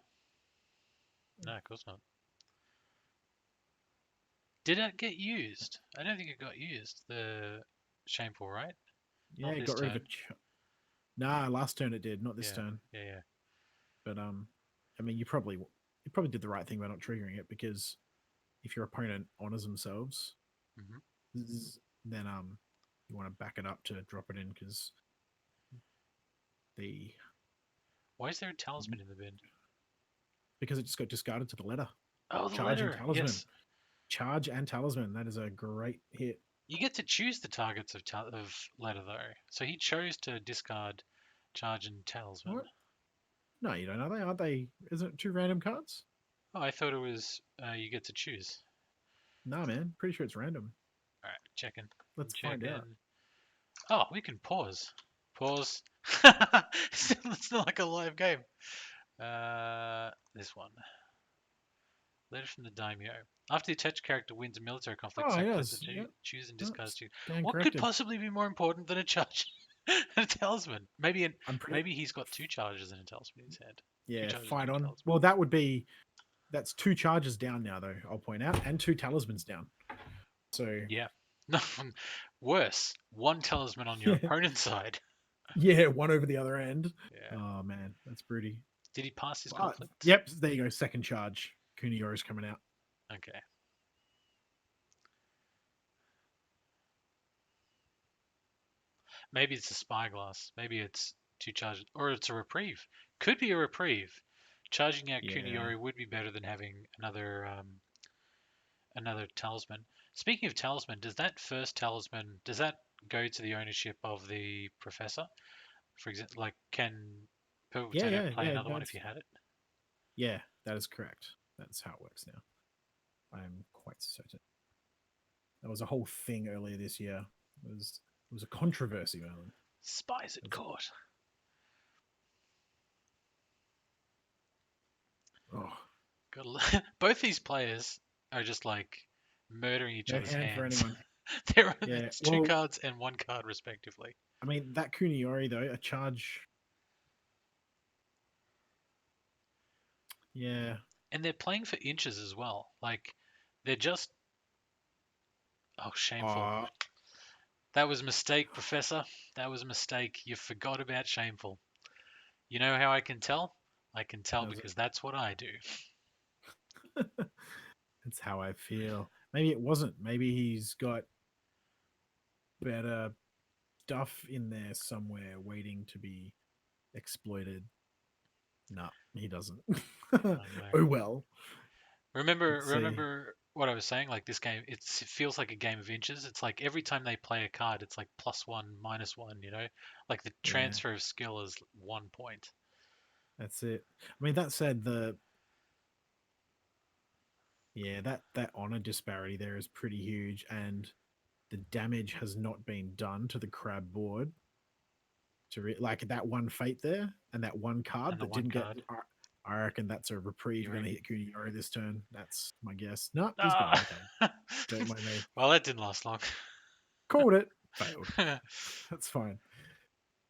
Speaker 1: No, of course not. Did it get used? I don't think it got used. The shameful, right?
Speaker 2: Yeah,
Speaker 1: Not
Speaker 2: it
Speaker 1: this
Speaker 2: got rid of a.
Speaker 1: turn.
Speaker 2: Nah, last turn it did, not this
Speaker 1: Yeah,
Speaker 2: turn.
Speaker 1: yeah, yeah.
Speaker 2: But I mean, you probably did the right thing by not triggering it, because if your opponent honors themselves,
Speaker 1: Hmm.
Speaker 2: then you want to back it up to drop it in, because the
Speaker 1: Why is there a talisman in the bin?
Speaker 2: because it just got discarded to the letter.
Speaker 1: Oh, the
Speaker 2: Charge and
Speaker 1: letter.
Speaker 2: talisman.
Speaker 1: Yes.
Speaker 2: Charge and talisman. That is a great hit.
Speaker 1: You get to choose the targets of letter though. So he chose to discard charge and talisman.
Speaker 2: What? No, you don't. Are they? Aren't they? Isn't it two random cards?
Speaker 1: Oh, I thought it was you get to choose.
Speaker 2: Nah, man. Pretty sure it's random.
Speaker 1: All right, checking. I'm
Speaker 2: Let's find out.
Speaker 1: checking. Oh, we can pause. Pause. It's not like a live game. This one. Letter from the daimyo. After the attached character wins a military conflict,
Speaker 2: Oh,
Speaker 1: sacrifice the
Speaker 2: yes. Yep.
Speaker 1: choose and discard
Speaker 2: Oops.
Speaker 1: two.
Speaker 2: Stand
Speaker 1: What could
Speaker 2: corrected.
Speaker 1: possibly be more important than a charge and a talisman?
Speaker 2: I'm pretty.
Speaker 1: Maybe he's got two charges and a talisman in his hand. Two
Speaker 2: Yeah,
Speaker 1: charges and
Speaker 2: fight
Speaker 1: a
Speaker 2: on.
Speaker 1: talisman.
Speaker 2: Well, that's two charges down now, though. I'll point out, and two talismans down. So
Speaker 1: Yeah. No, worse. One talisman on your opponent's side.
Speaker 2: yeah, one over the other end.
Speaker 1: Yeah.
Speaker 2: Oh man, that's pretty.
Speaker 1: Did he pass his
Speaker 2: But
Speaker 1: conflict?
Speaker 2: yep, there you go. Second charge. Kuniyori's coming out.
Speaker 1: Okay. Maybe it's a spyglass. Maybe it's two charges, or it's a reprieve. Could be a reprieve. Charging out
Speaker 2: Yeah.
Speaker 1: Kuniyori would be better than having another talisman. Speaking of talisman, does that first talisman go to the ownership of the professor? For example, like can Purple
Speaker 2: Yeah,
Speaker 1: Potato
Speaker 2: yeah,
Speaker 1: play
Speaker 2: yeah.
Speaker 1: another one if you had it?
Speaker 2: Yeah, that is correct. That's how it works now. I'm quite certain. That was a whole thing earlier this year. It was a controversy, Merlin.
Speaker 1: Spies
Speaker 2: It
Speaker 1: at
Speaker 2: was
Speaker 1: court.
Speaker 2: oh,
Speaker 1: Both these players are just like murdering each
Speaker 2: no
Speaker 1: other's
Speaker 2: hand for
Speaker 1: hands.
Speaker 2: anyone. Yeah.
Speaker 1: It's two
Speaker 2: Well,
Speaker 1: cards and one card respectively.
Speaker 2: I mean that Kuniyori though, a charge. Yeah.
Speaker 1: And they're playing for inches as well. Like they're just shameful.
Speaker 2: Oh,
Speaker 1: That was a mistake, Professor. That was a mistake. You forgot about shameful. You know how I can tell? I can tell
Speaker 2: that was
Speaker 1: because that's what I do.
Speaker 2: it. That's how I feel. Maybe it wasn't. Maybe he's got better stuff in there somewhere waiting to be exploited. No, he doesn't.
Speaker 1: I know.
Speaker 2: Oh well.
Speaker 1: Remember,
Speaker 2: Let's see.
Speaker 1: remember what I was saying? Like this game, it feels like a game of inches. It's like every time they play a card, it's like +1, -1. You know, like the
Speaker 2: Yeah,
Speaker 1: transfer of skill is 1 point.
Speaker 2: that's it. I mean, that said, that honor disparity there is pretty huge, and the damage has not been done to the crab board like that one fate there and that one card
Speaker 1: And the
Speaker 2: that
Speaker 1: one
Speaker 2: didn't get.
Speaker 1: card,
Speaker 2: I reckon that's a reprieve
Speaker 1: you
Speaker 2: going to
Speaker 1: reckon?
Speaker 2: hit Kuniyori this turn. That's my guess. No, he's gone.
Speaker 1: Ah!
Speaker 2: Okay, don't mind me.
Speaker 1: Well, that didn't last long.
Speaker 2: Called it. Failed. That's fine.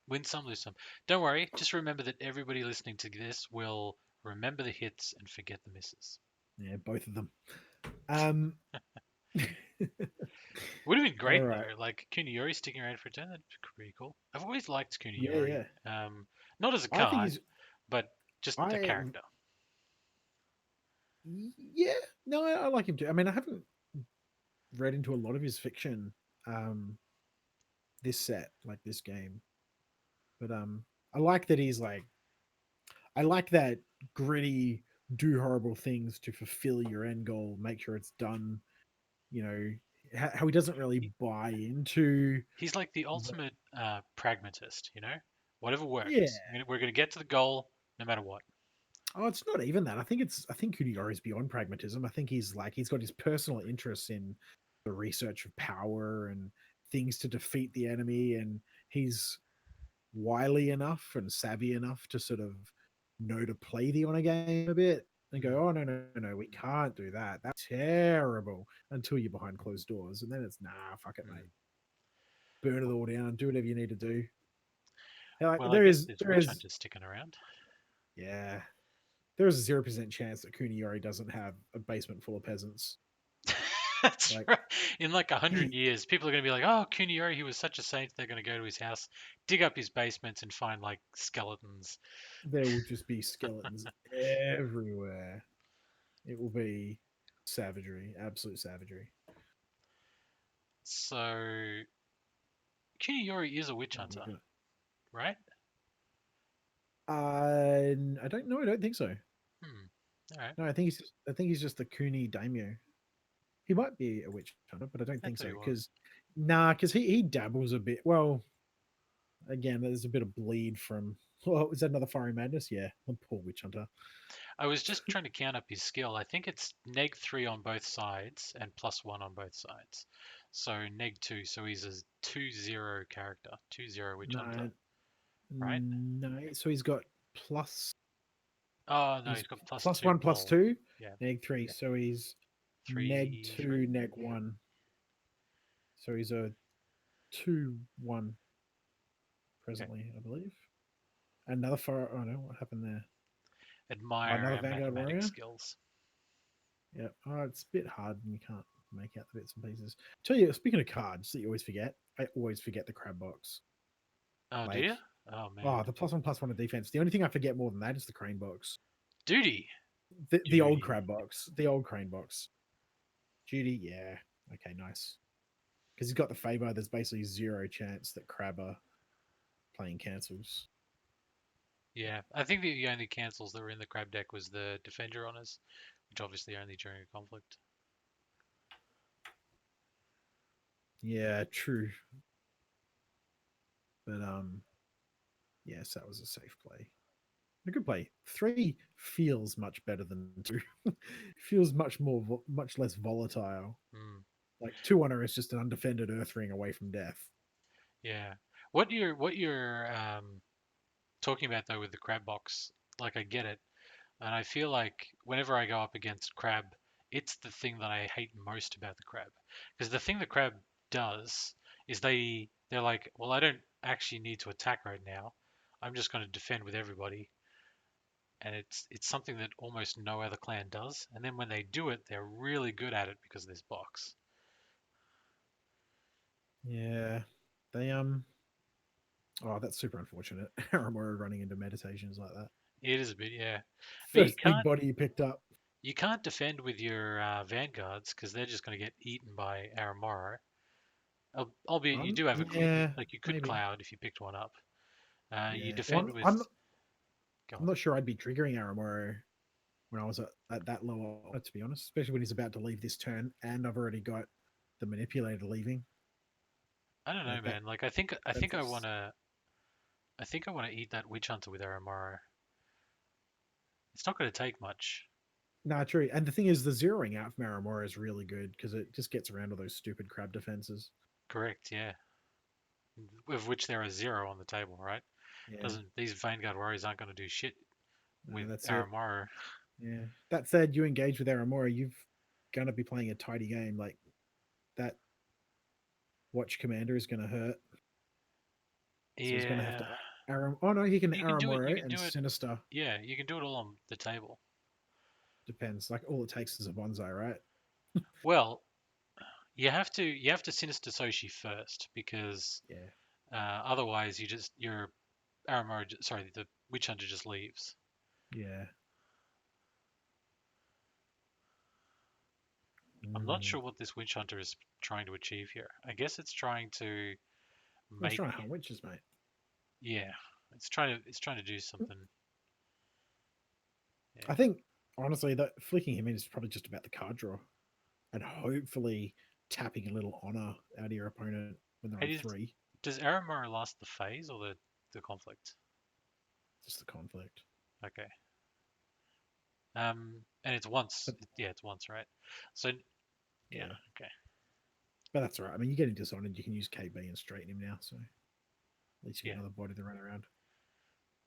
Speaker 1: Win some, lose some. Don't worry. Just remember that everybody listening to this will remember the hits and forget the misses.
Speaker 2: Yeah, both of them. Um.
Speaker 1: Would have been
Speaker 2: All
Speaker 1: great
Speaker 2: right.
Speaker 1: though. Like Kuniyori sticking around for a turn, that'd be pretty cool. I've always liked
Speaker 2: Yeah,
Speaker 1: Kuniyori.
Speaker 2: yeah.
Speaker 1: Not as a
Speaker 2: I think
Speaker 1: card,
Speaker 2: he's.
Speaker 1: but just a
Speaker 2: I
Speaker 1: character.
Speaker 2: Yeah. No, I like him too. I mean, I haven't read into a lot of his fiction. This set, like this game, but I like that he's like. I like that gritty, do horrible things to fulfill your end goal, make sure it's done. You know how he doesn't really
Speaker 1: He,
Speaker 2: buy into
Speaker 1: he's like the
Speaker 2: the.
Speaker 1: ultimate pragmatist. You know, whatever
Speaker 2: Yeah.
Speaker 1: works. We're gonna get to the goal no matter what.
Speaker 2: Oh, it's not even that. I think Kuniyori is beyond pragmatism. I think he's got his personal interests in the research of power and things to defeat the enemy, and he's wily enough and savvy enough to sort of know to play the honor game a bit and
Speaker 1: Mm.
Speaker 2: go, oh no, we can't do that. That's terrible until you're behind closed doors, and then it's nah, fuck it, mate.
Speaker 1: Mm.
Speaker 2: Burn it all down. Do whatever you need to do. Like,
Speaker 1: Well, I
Speaker 2: there
Speaker 1: guess
Speaker 2: is
Speaker 1: there's
Speaker 2: there
Speaker 1: witch
Speaker 2: is
Speaker 1: hunters sticking around.
Speaker 2: yeah, there is a 0% chance that Kuniyori doesn't have a basement full of peasants.
Speaker 1: That's
Speaker 2: Like
Speaker 1: right. In like 100
Speaker 2: he,
Speaker 1: years, people are going to be like, "Oh, Kuniyori, he was such a saint." They're going to go to his house, dig up his basement, and find like skeletons.
Speaker 2: there will just be skeletons everywhere. It will be savagery, absolute savagery.
Speaker 1: So Kuniyori is a witch
Speaker 2: Oh my
Speaker 1: hunter,
Speaker 2: god.
Speaker 1: right?
Speaker 2: I don't know. I don't think so.
Speaker 1: Hmm. All right.
Speaker 2: No, I think he's just the Cooney daimyo. He might be a witch hunter, but I don't
Speaker 1: I
Speaker 2: think
Speaker 1: thought
Speaker 2: so.
Speaker 1: he was.
Speaker 2: Because he dabbles a bit. Well, again, there's a bit of bleed from. Well, is that another Fiery Madness? Yeah, the poor witch hunter.
Speaker 1: I was just trying to count up his skill. I think it's neg 3 on both sides and +1 on both sides. So neg 2. So he's a 2-0 character, 2-0 witch hunter,
Speaker 2: No,
Speaker 1: right?
Speaker 2: no. So he's got plus.
Speaker 1: Oh no,
Speaker 2: He's
Speaker 1: he's got
Speaker 2: plus
Speaker 1: +2
Speaker 2: one, plus
Speaker 1: all.
Speaker 2: two,
Speaker 1: Yeah,
Speaker 2: neg three. So he's neg
Speaker 1: 3-3.
Speaker 2: two, neg one. So he's a 2-1
Speaker 1: Okay.
Speaker 2: presently, I believe. Another fire. Oh no, what happened there? Oh,
Speaker 1: Admire
Speaker 2: another
Speaker 1: our
Speaker 2: Vanguard
Speaker 1: mathematic
Speaker 2: warrior.
Speaker 1: skills.
Speaker 2: Yeah. Oh, it's a bit hard and you can't make out the bits and pieces. Tell you, speaking of cards that you always forget, I always forget the crab box.
Speaker 1: Oh, do
Speaker 2: Like,
Speaker 1: you? Oh man.
Speaker 2: oh, the +1/+1 of defense. The only thing I forget more than that is the crane box.
Speaker 1: Duty.
Speaker 2: The old
Speaker 1: Duty.
Speaker 2: crab box. The old crane box. Judy, yeah. Okay, nice. Because he's got the favor, there's basically zero chance that Crabber playing cancels.
Speaker 1: Yeah, I think the only cancels that were in the crab deck was the Defender Honors, which obviously only during a conflict.
Speaker 2: Yeah, true. But yes, that was a safe play. A good play. 3 feels much better than 2. Feels much less volatile.
Speaker 1: Hmm.
Speaker 2: Like 2-1 is just an undefended Earth Ring away from death.
Speaker 1: Yeah. What you're talking about though with the crab box, like I get it, and I feel like whenever I go up against crab, it's the thing that I hate most about the crab, because the thing the crab does is they're like, well, I don't actually need to attack right now. I'm just going to defend with everybody, and it's something that almost no other clan does. And then when they do it, they're really good at it because of this box.
Speaker 2: Yeah. They oh, that's super unfortunate. Aramora running into meditations like that.
Speaker 1: It is a bit, yeah, but
Speaker 2: First big body you picked up.
Speaker 1: you can't defend with your vanguards because they're just going to get eaten by Aramoro. Albeit you do have
Speaker 2: Yeah,
Speaker 1: like you could
Speaker 2: maybe.
Speaker 1: cloud if you picked one up. You
Speaker 2: Yeah. Well,
Speaker 1: defend with go
Speaker 2: I'm
Speaker 1: on.
Speaker 2: not sure I'd be triggering Aramoro when I was at that lower, to be honest, especially when he's about to leave this turn and I've already got the manipulator leaving.
Speaker 1: I don't know,
Speaker 2: Like that,
Speaker 1: man. Like I
Speaker 2: that
Speaker 1: think
Speaker 2: just
Speaker 1: I think I want to eat that witch hunter with Aramoro. It's not going to take much.
Speaker 2: nah, true. And the thing is, the zeroing out from Aramora is really good because it just gets around all those stupid crab defenses.
Speaker 1: Correct, yeah. Of which there are 0 on the table, right?
Speaker 2: Yeah,
Speaker 1: Doesn't these Vanguard warriors aren't going to do shit with
Speaker 2: that's it.
Speaker 1: Aramoro.
Speaker 2: Yeah. That said, you engage with Aramora, you've gonna be playing a tidy game. Like that watch commander is gonna hurt. So he's gonna have to
Speaker 1: Yeah,
Speaker 2: Aram. Oh no, he can
Speaker 1: you can do it. You
Speaker 2: Aramora
Speaker 1: can
Speaker 2: and
Speaker 1: do it.
Speaker 2: Sinister.
Speaker 1: Yeah, you can do it all on the table.
Speaker 2: Depends. Like all it takes is a bonsai, right?
Speaker 1: Well, you have to Sinister Soshi first because
Speaker 2: Yeah.
Speaker 1: otherwise your Aramoro, sorry, the Witch Hunter just leaves.
Speaker 2: Yeah.
Speaker 1: I'm not
Speaker 2: Mm.
Speaker 1: sure what this Witch Hunter is trying to achieve here. I guess it's trying to
Speaker 2: I was
Speaker 1: make,
Speaker 2: trying to hunt witches, mate.
Speaker 1: yeah, it's trying to do something.
Speaker 2: I
Speaker 1: Yeah.
Speaker 2: think honestly that flicking him in is probably just about the card draw and hopefully tapping a little honor out of your opponent when they're
Speaker 1: Hey,
Speaker 2: on 3.
Speaker 1: does Aramoro last the phase or the conflict?
Speaker 2: Just the conflict.
Speaker 1: Okay. And it's once.
Speaker 2: But
Speaker 1: Yeah, it's once, right? So yeah,
Speaker 2: yeah.
Speaker 1: okay.
Speaker 2: But that's all right. I mean, you're getting dishonored. You can use KB and straighten him now, so at least you
Speaker 1: Yeah.
Speaker 2: get another body to run around. And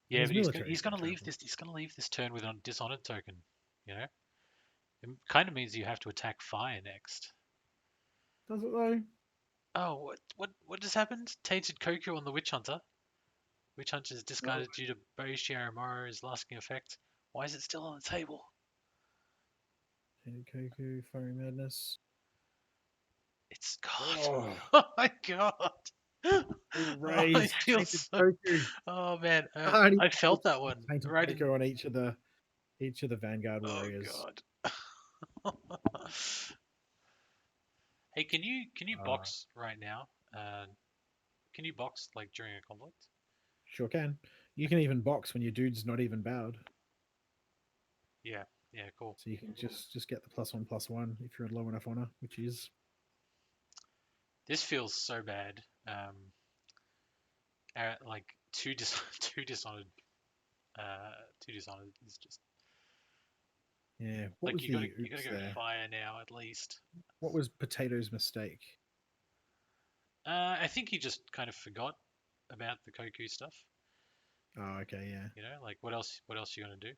Speaker 1: Yeah,
Speaker 2: his
Speaker 1: but
Speaker 2: military is
Speaker 1: he's
Speaker 2: going
Speaker 1: gonna
Speaker 2: to
Speaker 1: leave
Speaker 2: travel.
Speaker 1: this turn with a dishonored token. You know, it kind of means you have to attack fire next.
Speaker 2: Does it though?
Speaker 1: Oh, what just happened? Tainted Koku on the Witch Hunter. Witch Hunter is
Speaker 2: Oh,
Speaker 1: discarded due to Boichi Aramoro's lasting effect. Why is it still on the table?
Speaker 2: Koku, Fiery Madness.
Speaker 1: It's God.
Speaker 2: Oh,
Speaker 1: Oh my God.
Speaker 2: he
Speaker 1: Oh, I
Speaker 2: raised
Speaker 1: feel
Speaker 2: tainted
Speaker 1: so.
Speaker 2: Koku.
Speaker 1: Oh man,
Speaker 2: And he
Speaker 1: I felt that
Speaker 2: put
Speaker 1: one
Speaker 2: tainted
Speaker 1: right in.
Speaker 2: Koku on each of the Vanguard
Speaker 1: Oh
Speaker 2: warriors.
Speaker 1: God. Hey, can you
Speaker 2: Uh,
Speaker 1: box right now? Can you box like during a conflict?
Speaker 2: sure can. You can even box when your dude's not even bowed.
Speaker 1: Yeah, yeah, cool.
Speaker 2: So you can just get the +1/+1 if you're in low enough honor, which is
Speaker 1: This feels so bad. Like two dishonored, two dishonored is just
Speaker 2: yeah. What
Speaker 1: like
Speaker 2: was
Speaker 1: you gotta
Speaker 2: the
Speaker 1: you gotta
Speaker 2: oops
Speaker 1: go
Speaker 2: there?
Speaker 1: fire now at least.
Speaker 2: What was Potato's mistake?
Speaker 1: I think he just kind of forgot about the Koku stuff.
Speaker 2: Oh, okay, yeah.
Speaker 1: You know, like what else you gonna do?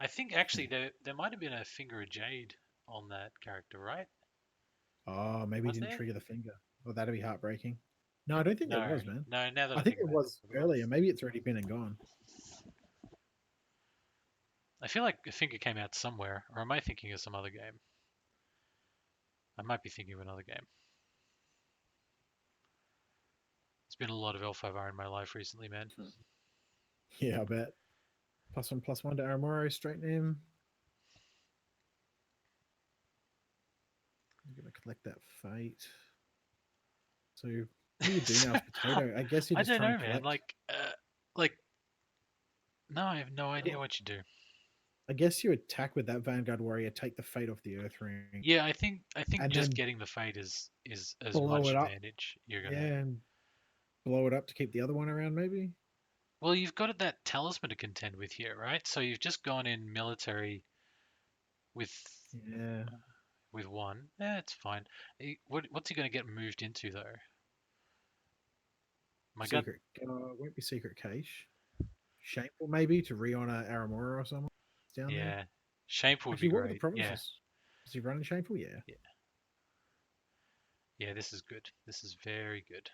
Speaker 1: I think actually there might have been a Finger of Jade on that character, right?
Speaker 2: Oh, maybe he
Speaker 1: Was
Speaker 2: didn't
Speaker 1: there?
Speaker 2: trigger the finger. Oh, that'd be heartbreaking. No, I don't think there
Speaker 1: No,
Speaker 2: was, man.
Speaker 1: no. Now that
Speaker 2: I
Speaker 1: I
Speaker 2: think
Speaker 1: think
Speaker 2: it
Speaker 1: about it,
Speaker 2: was earlier. Maybe it's already been and gone.
Speaker 1: I feel like a Finger came out somewhere, or am I thinking of some other game? I might be thinking of another game. There's been a lot of L5R in my life recently, man.
Speaker 2: Yeah, I bet. +1/+1 to Aramoro, straight name. I'm gonna collect that fate. So what do you do now
Speaker 1: So,
Speaker 2: as Potato? I guess you
Speaker 1: I
Speaker 2: just
Speaker 1: don't
Speaker 2: try and
Speaker 1: know, man.
Speaker 2: collect.
Speaker 1: Like, no, I have no idea what you do.
Speaker 2: I guess you attack with that Vanguard Warrior, take the fate off the Earth Ring,
Speaker 1: Yeah, I think
Speaker 2: and
Speaker 1: just
Speaker 2: then
Speaker 1: getting the fate is as
Speaker 2: blow
Speaker 1: much
Speaker 2: it up.
Speaker 1: advantage you're
Speaker 2: Yeah,
Speaker 1: gonna.
Speaker 2: and blow it up to keep the other one around, maybe.
Speaker 1: Well, you've got that talisman to contend with here, right? So you've just gone in military with
Speaker 2: Yeah.
Speaker 1: with one. Yeah, it's fine. What's he gonna get moved into though? My gut.
Speaker 2: Secret. Won't be Secret Cache. Shameful, maybe, to re honor Aramora or someone down there.
Speaker 1: Yeah, shameful would be
Speaker 2: Actually, what were the
Speaker 1: great. Yeah,
Speaker 2: provinces? Was he running Shameful? Yeah.
Speaker 1: yeah, yeah. This is good. This is very good.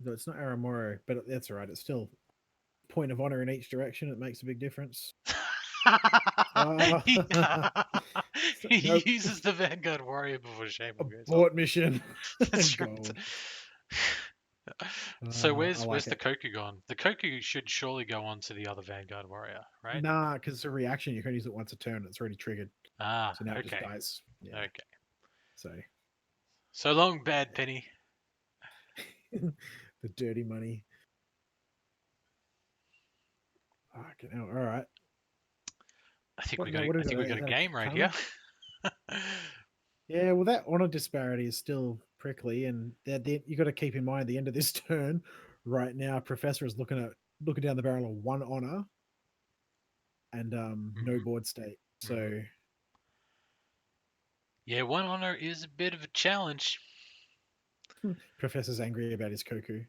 Speaker 2: No, it's not Aramoro, but that's all right. It's still point of honor in each direction. It makes a big difference.
Speaker 1: he, he
Speaker 2: Nope.
Speaker 1: uses the Vanguard Warrior before Shameful goes off.
Speaker 2: Abort mission.
Speaker 1: That's right.
Speaker 2: Gold.
Speaker 1: So
Speaker 2: I
Speaker 1: where's
Speaker 2: like
Speaker 1: the
Speaker 2: it.
Speaker 1: Koku gone? The Koku should surely go on to the other Vanguard Warrior, right?
Speaker 2: Nah, because it's a reaction. You can use it once a turn. It's already triggered.
Speaker 1: Ah,
Speaker 2: So now it just
Speaker 1: okay,
Speaker 2: dies. Yeah.
Speaker 1: okay.
Speaker 2: So
Speaker 1: So long, Bad Penny.
Speaker 2: the dirty money. All right.
Speaker 1: I think
Speaker 2: What
Speaker 1: we
Speaker 2: now?
Speaker 1: got.
Speaker 2: What
Speaker 1: I
Speaker 2: is
Speaker 1: think
Speaker 2: that?
Speaker 1: we got
Speaker 2: Is
Speaker 1: a
Speaker 2: that a
Speaker 1: game right
Speaker 2: katana?
Speaker 1: here.
Speaker 2: Yeah, well, that honor disparity is still prickly, and you got to keep in mind the end of this turn. Right now, Professor is looking down the barrel of one honor and no
Speaker 1: Mhm,
Speaker 2: board state.
Speaker 1: mhm.
Speaker 2: So
Speaker 1: Yeah, one honor is a bit of a challenge.
Speaker 2: Professor's angry about his Koku.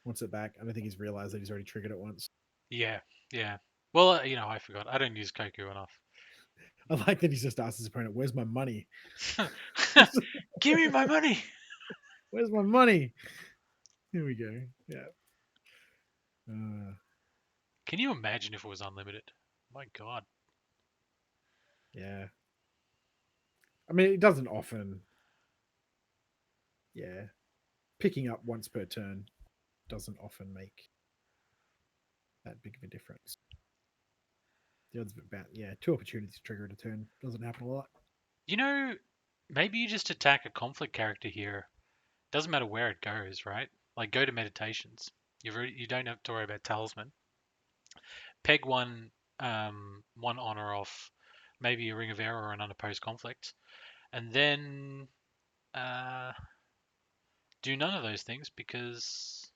Speaker 2: Wants it back. I don't think he's realized that he's already triggered it once.
Speaker 1: Yeah, yeah. Well, I forgot. I don't use Koku enough.
Speaker 2: I like that he's just asked his opponent, "Where's my money?
Speaker 1: Give me my money.
Speaker 2: Where's my money?" Here we go. Yeah. Uh,
Speaker 1: Can you imagine if it was unlimited? My God.
Speaker 2: yeah. I mean, it doesn't often. Yeah. Picking up once per turn doesn't often make that big of a difference. The odds of about, yeah, two opportunities to trigger at a turn doesn't happen a lot.
Speaker 1: You know, maybe you just attack a conflict character here. Doesn't matter where it goes, right? Like go to meditations. You don't have to worry about talisman. Peg one honor off, maybe a ring of error or an unopposed conflict, and then uh, do none of those things because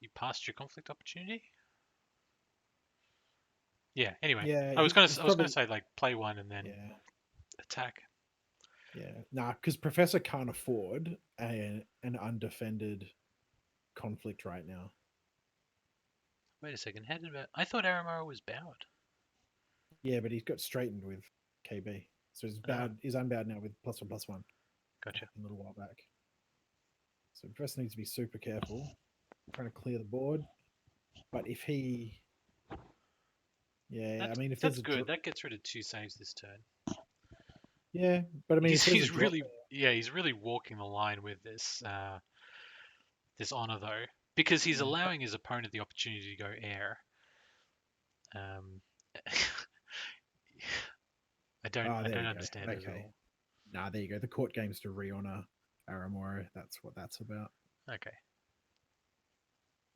Speaker 1: you passed your conflict opportunity. Yeah. Anyway,
Speaker 2: Yeah,
Speaker 1: I was gonna
Speaker 2: he's
Speaker 1: I was gonna
Speaker 2: probably,
Speaker 1: say like play one and then
Speaker 2: yeah,
Speaker 1: attack.
Speaker 2: yeah. Nah, because Professor can't afford an undefended conflict right now.
Speaker 1: Wait a second. How did I thought Aramaro was bowed.
Speaker 2: Yeah, but he's got straightened with KB. So
Speaker 1: Oh,
Speaker 2: he's unbowed now with +1/+1. That
Speaker 1: gotcha.
Speaker 2: happened a little while back. So Professor needs to be super careful, trying to clear the board. But if he, yeah, I
Speaker 1: That's
Speaker 2: mean, if
Speaker 1: that's
Speaker 2: there's a
Speaker 1: good. That gets rid of two saves this turn.
Speaker 2: Yeah, but I mean, if there's a
Speaker 1: He's
Speaker 2: drop,
Speaker 1: really, yeah, he's really walking the line with this honor though, because he's
Speaker 2: yeah.
Speaker 1: allowing his opponent the opportunity to go air. Um,
Speaker 2: Oh,
Speaker 1: I
Speaker 2: there
Speaker 1: don't
Speaker 2: we go.
Speaker 1: understand it at
Speaker 2: Okay.
Speaker 1: all.
Speaker 2: Nah, there you go. The court game's to re-honor Aramoro. That's what that's about.
Speaker 1: Okay.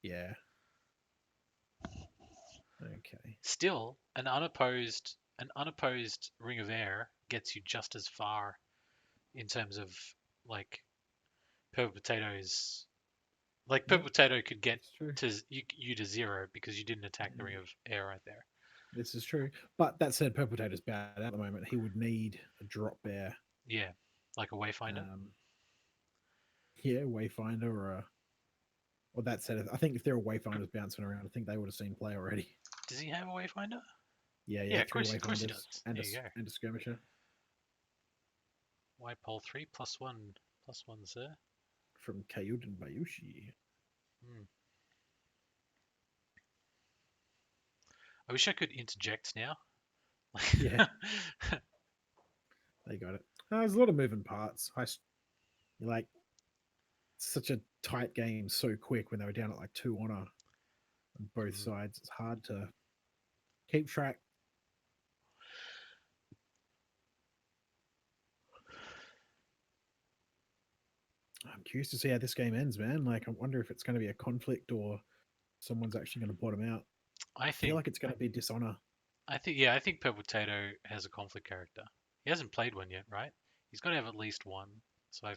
Speaker 2: Yeah. Okay.
Speaker 1: Still, an unopposed ring of air gets you just as far in terms of like purple potatoes. Like
Speaker 2: Yep,
Speaker 1: purple potato could get
Speaker 2: that's true.
Speaker 1: you to zero because you didn't attack the ring
Speaker 2: Mm,
Speaker 1: of air right there.
Speaker 2: this is true. But that said, Purple Potato's bad at the moment. He would need a drop bear.
Speaker 1: Yeah, like a wayfinder.
Speaker 2: Um, yeah, Wayfinder or a. Or that said, I think if there are Wayfinders bouncing around, I think they would have seen play already.
Speaker 1: Does he have a wayfinder?
Speaker 2: Yeah,
Speaker 1: Yeah,
Speaker 2: yeah, three
Speaker 1: of course he
Speaker 2: Wayfinders
Speaker 1: does. There you go.
Speaker 2: and a skirmisher
Speaker 1: Pole 3 plus one, sir.
Speaker 2: from Kyuden Bayushi.
Speaker 1: Hmm. I wish I could interject now.
Speaker 2: Yeah, they got it. There's a lot of moving parts. Like such a tight game so quick when they were down at like 2 honor on both
Speaker 1: Hmm.
Speaker 2: sides. It's hard to keep track. I'm curious to see how this game ends, man. Like, I wonder if it's going to be a conflict or someone's actually going to bottom out.
Speaker 1: I
Speaker 2: I feel
Speaker 1: think
Speaker 2: like it's going to be Dishonor.
Speaker 1: I think Purple Potato has a conflict character. He hasn't played one yet, right? He's got to have at least one. So I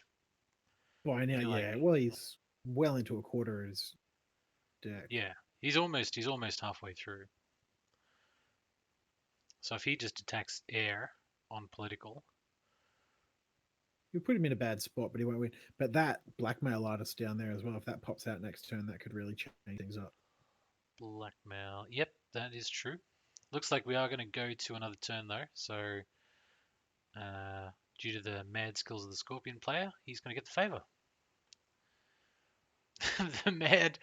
Speaker 2: By now,
Speaker 1: feel like
Speaker 2: yeah. Well, he's well into a quarter of his deck.
Speaker 1: yeah, he's almost halfway through. So if he just attacks air on political,
Speaker 2: You put him in a bad spot, but he won't win. But that blackmail artist down there as well, if that pops out next turn, that could really change things up.
Speaker 1: blackmail. Yep, that is true. Looks like we are going to go to another turn though. So due to the mad skills of the Scorpion player, he's going to get the favor. The mad.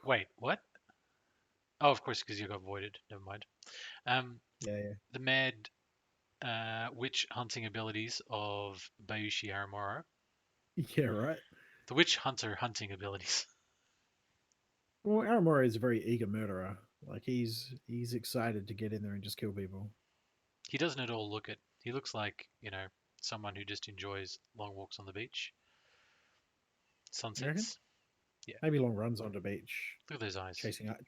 Speaker 1: Wait, what? Oh, of course, because you got voided. Never mind. Um,
Speaker 2: Yeah, yeah.
Speaker 1: the mad witch hunting abilities of Bayushi Aramoro.
Speaker 2: Yeah, right.
Speaker 1: The witch hunter hunting abilities.
Speaker 2: Well, Aramori is a very eager murderer. Like he's excited to get in there and just kill people.
Speaker 1: He doesn't at all look it. He looks like, someone who just enjoys long walks on the beach,
Speaker 2: You reckon?
Speaker 1: sunsets. Yeah,
Speaker 2: Maybe long runs on the beach,
Speaker 1: look at those eyes.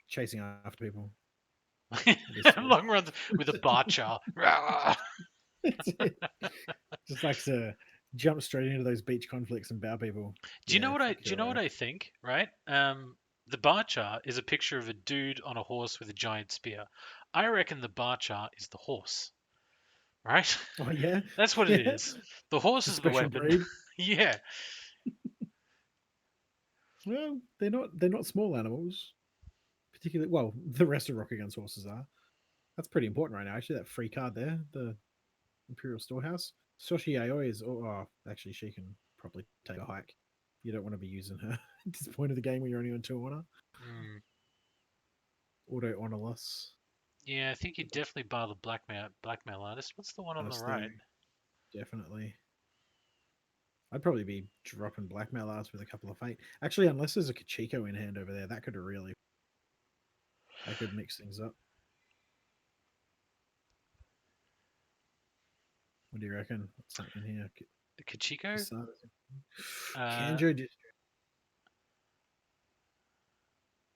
Speaker 2: chasing after people. With his sword.
Speaker 1: Long runs with a barcha. Rah!
Speaker 2: Just likes to jump straight into those beach conflicts and bow people. Yeah, fuck
Speaker 1: Do you know what
Speaker 2: hero.
Speaker 1: I think? Right? The barcha is a picture of a dude on a horse with a giant spear. I reckon the barcha is the horse. Right?
Speaker 2: Oh yeah,
Speaker 1: That's what it
Speaker 2: yeah.
Speaker 1: is. The horse
Speaker 2: It's a
Speaker 1: is the
Speaker 2: special
Speaker 1: weapon.
Speaker 2: breed.
Speaker 1: Yeah.
Speaker 2: Well, they're not small animals. Particularly, well, the rest of Rokugan's horses are. That's pretty important right now. Actually, that free card there, the Imperial Storehouse. Soshi Aoi is. Actually, she can probably take a hike. You don't want to be using her at this point of the game when you're only on 2 honor.
Speaker 1: Mm.
Speaker 2: Auto honorless.
Speaker 1: Yeah, I think you definitely bar the blackmail artist. What's the one on the right?
Speaker 2: Honestly, definitely. I'd probably be dropping blackmail arts with a couple of fate. Actually, unless there's a Kachiko in hand over there, that could mix things up. What do you reckon? What's happening here?
Speaker 1: Kachiko?
Speaker 2: Kasada's
Speaker 1: Uh,
Speaker 2: Kanjo District.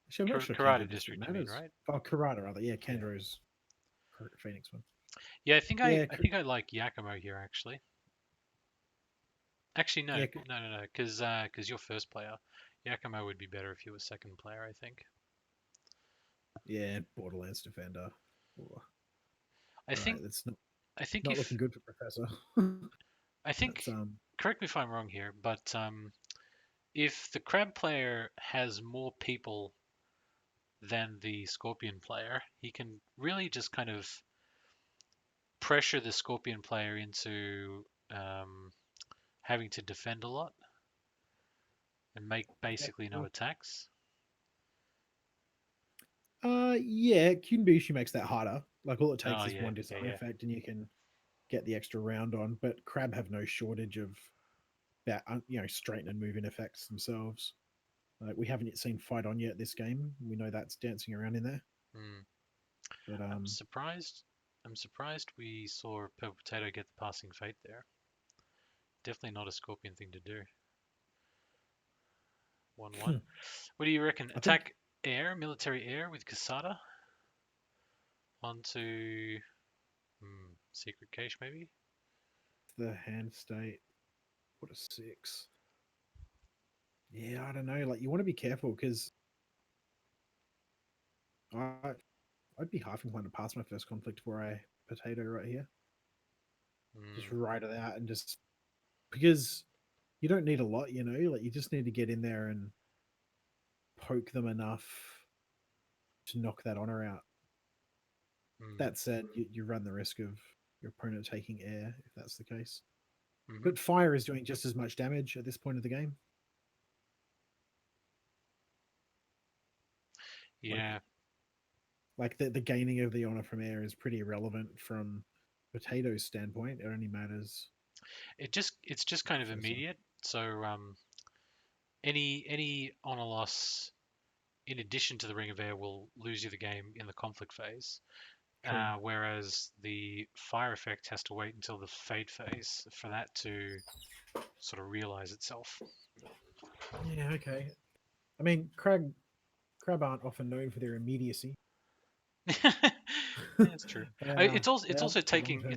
Speaker 2: Actually, I'm not sure
Speaker 1: Karada
Speaker 2: Kanjo District
Speaker 1: District, you mean,
Speaker 2: matters.
Speaker 1: right?
Speaker 2: Oh, Karada, rather. Yeah,
Speaker 1: Yeah.
Speaker 2: Kanjo's Phoenix one.
Speaker 1: Yeah,
Speaker 2: Yeah,
Speaker 1: I like Yakumo here actually. Actually, no,
Speaker 2: yeah,
Speaker 1: no, because you're first player. Yakumo would be better if you were second player, I think.
Speaker 2: yeah. Borderlands Defender. Oh,
Speaker 1: I
Speaker 2: all right,
Speaker 1: think
Speaker 2: that's
Speaker 1: I think
Speaker 2: not
Speaker 1: if
Speaker 2: looking good for Professor.
Speaker 1: I
Speaker 2: That's
Speaker 1: think correct me if I'm wrong here, but if the crab player has more people than the scorpion player, he can really just kind of pressure the scorpion player into having to defend a lot and make
Speaker 2: yeah,
Speaker 1: basically no
Speaker 2: cool.
Speaker 1: attacks.
Speaker 2: Yeah, Kyunbishi makes that harder. Like all it takes
Speaker 1: Oh
Speaker 2: is
Speaker 1: yeah,
Speaker 2: one
Speaker 1: yeah,
Speaker 2: dishonor
Speaker 1: yeah.
Speaker 2: effect, and you can get the extra round on. But Crab have no shortage of that, straighten and move in effects themselves. Like we haven't yet seen fight on yet this game. We know that's dancing around in there.
Speaker 1: Hmm.
Speaker 2: But
Speaker 1: I'm surprised. I'm surprised we saw Purple Potato get the passing fate there. Definitely not a Scorpion thing to do. 1-1. What do you reckon?
Speaker 2: I think
Speaker 1: Attack air, military air with Casada onto secret cache maybe?
Speaker 2: the hand state. What a 6. Yeah, I don't know. Like you want to be careful because I I'd be half inclined to pass my first conflict for a potato right here. Just
Speaker 1: Hmm.
Speaker 2: write it out and just because you don't need a lot, like you just need to get in there and poke them enough to knock that honor out.
Speaker 1: Hmm.
Speaker 2: That said, you run the risk of your opponent taking air if that's the case.
Speaker 1: Hmm.
Speaker 2: But fire is doing just as much damage at this point of the game. Like
Speaker 1: Yeah.
Speaker 2: like the gaining of the honor from air is pretty irrelevant from potatoes standpoint. It only matters
Speaker 1: It's just kind of
Speaker 2: professor.
Speaker 1: immediate. So any honor loss in addition to the Ring of Air will lose you the game in the conflict phase.
Speaker 2: True.
Speaker 1: Whereas the fire effect has to wait until the fade phase for that to sort of realize itself.
Speaker 2: Yeah, okay. I mean, crab aren't often known for their immediacy.
Speaker 1: That's true.
Speaker 2: They are long term
Speaker 1: It's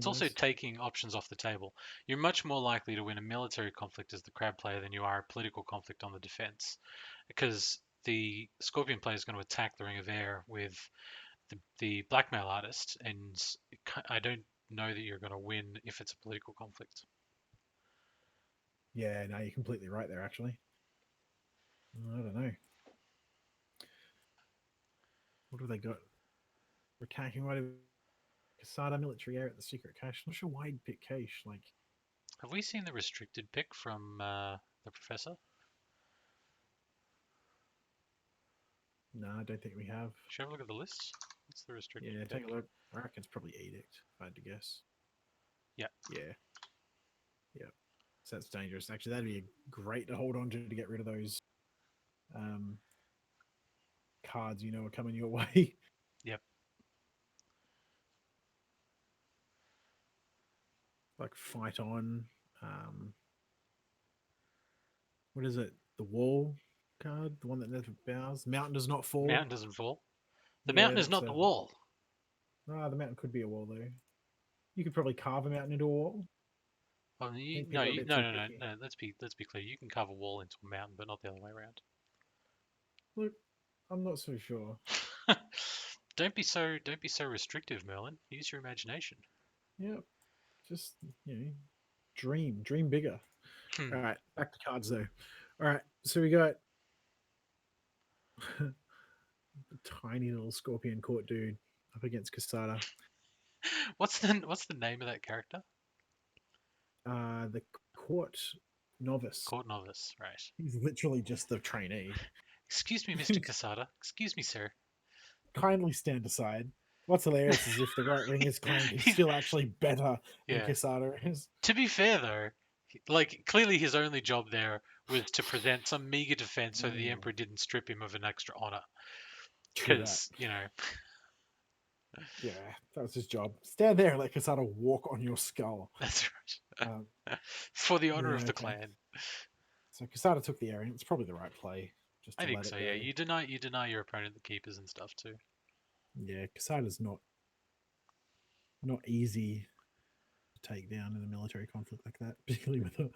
Speaker 1: also
Speaker 2: guys.
Speaker 1: taking options off the table. You're much more likely to win a military conflict as the crab player than you are a political conflict on the defense, because the scorpion player is going to attack the Ring of Air with the blackmail artist, and I don't know that you're going to win if it's a political conflict.
Speaker 2: Yeah, no, you're completely right there. Actually, I don't know. What have they got? We're attacking right of Casada military air at the secret cache. Not sure why he'd pick cache. Like,
Speaker 1: Have we seen the restricted pick from the professor?
Speaker 2: no, I don't think we have.
Speaker 1: Should we have a look at the list? What's the restricted
Speaker 2: Yeah,
Speaker 1: pick?
Speaker 2: take a look. I reckon it's probably edict, if I had to guess.
Speaker 1: Yeah.
Speaker 2: Yeah, yeah. So that's dangerous. Actually, that'd be great to hold on to get rid of those um, cards are coming your way.
Speaker 1: Yep.
Speaker 2: Like fight on. Um, what is it? The wall card, the one that never bows. Mountain does not fall.
Speaker 1: Mountain doesn't fall. The
Speaker 2: Yeah,
Speaker 1: mountain is
Speaker 2: that's
Speaker 1: not the
Speaker 2: a.
Speaker 1: wall.
Speaker 2: The mountain could be a wall though. You could probably carve a mountain into a wall.
Speaker 1: Oh,
Speaker 2: I think
Speaker 1: no,
Speaker 2: people are a bit
Speaker 1: no,
Speaker 2: too
Speaker 1: no, no,
Speaker 2: picky.
Speaker 1: no. Let's be clear. You can carve a wall into a mountain, but not the other way around.
Speaker 2: Look, I'm not so sure.
Speaker 1: Don't be so restrictive, Merlin. Use your imagination.
Speaker 2: Yeah, just dream bigger. All
Speaker 1: Hmm.
Speaker 2: right, back to cards though. All right, so we got the tiny little scorpion court dude up against Casada.
Speaker 1: What's the name of that character?
Speaker 2: The court novice.
Speaker 1: Court novice, right?
Speaker 2: He's literally just the trainee.
Speaker 1: Excuse me, Mr. Casada. Excuse me, sir.
Speaker 2: Kindly stand aside. What's hilarious is if the right wing is claimed he's
Speaker 1: He's,
Speaker 2: still actually better than
Speaker 1: yeah.
Speaker 2: Casada is.
Speaker 1: To be fair, though, like clearly his only job there was to present some meager defense so the
Speaker 2: Mm,
Speaker 1: emperor didn't strip him of an extra honor.
Speaker 2: true that.
Speaker 1: Because you know,
Speaker 2: Yeah, that was his job. Stand there and let Casada walk on your skull.
Speaker 1: that's right.
Speaker 2: Um,
Speaker 1: For the honor
Speaker 2: yeah,
Speaker 1: of the
Speaker 2: okay.
Speaker 1: clan.
Speaker 2: So Casada took the area. It's probably the right play just
Speaker 1: I
Speaker 2: to
Speaker 1: think
Speaker 2: let
Speaker 1: so.
Speaker 2: it
Speaker 1: Yeah,
Speaker 2: go.
Speaker 1: you deny your opponent the keepers and stuff too.
Speaker 2: Yeah, Casada's not easy to take down in a military conflict like that, particularly with a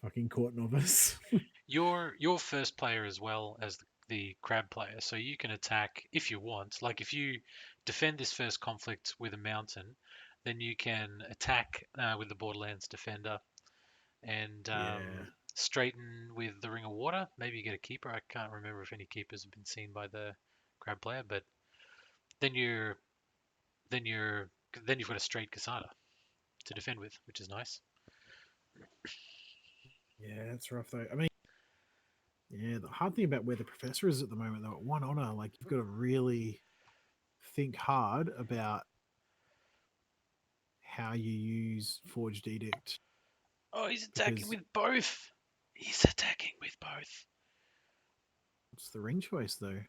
Speaker 2: fucking court novice.
Speaker 1: You're first player as well as the crab player, so you can attack if you want. Like if you defend this first conflict with a mountain, then you can attack with the Borderlands defender and
Speaker 2: Yeah.
Speaker 1: straighten with the Ring of Water. Maybe you get a keeper. I can't remember if any keepers have been seen by the crab player, but then you're then you're then you've got a straight Kasada to defend with, which is nice.
Speaker 2: Yeah, that's rough though. I mean, yeah, the hard thing about where the professor is at the moment though, at one honor, like you've got to really think hard about how you use Forged Edict.
Speaker 1: Oh, he's attacking
Speaker 2: Because
Speaker 1: with both. He's attacking with both.
Speaker 2: what's the ring choice though?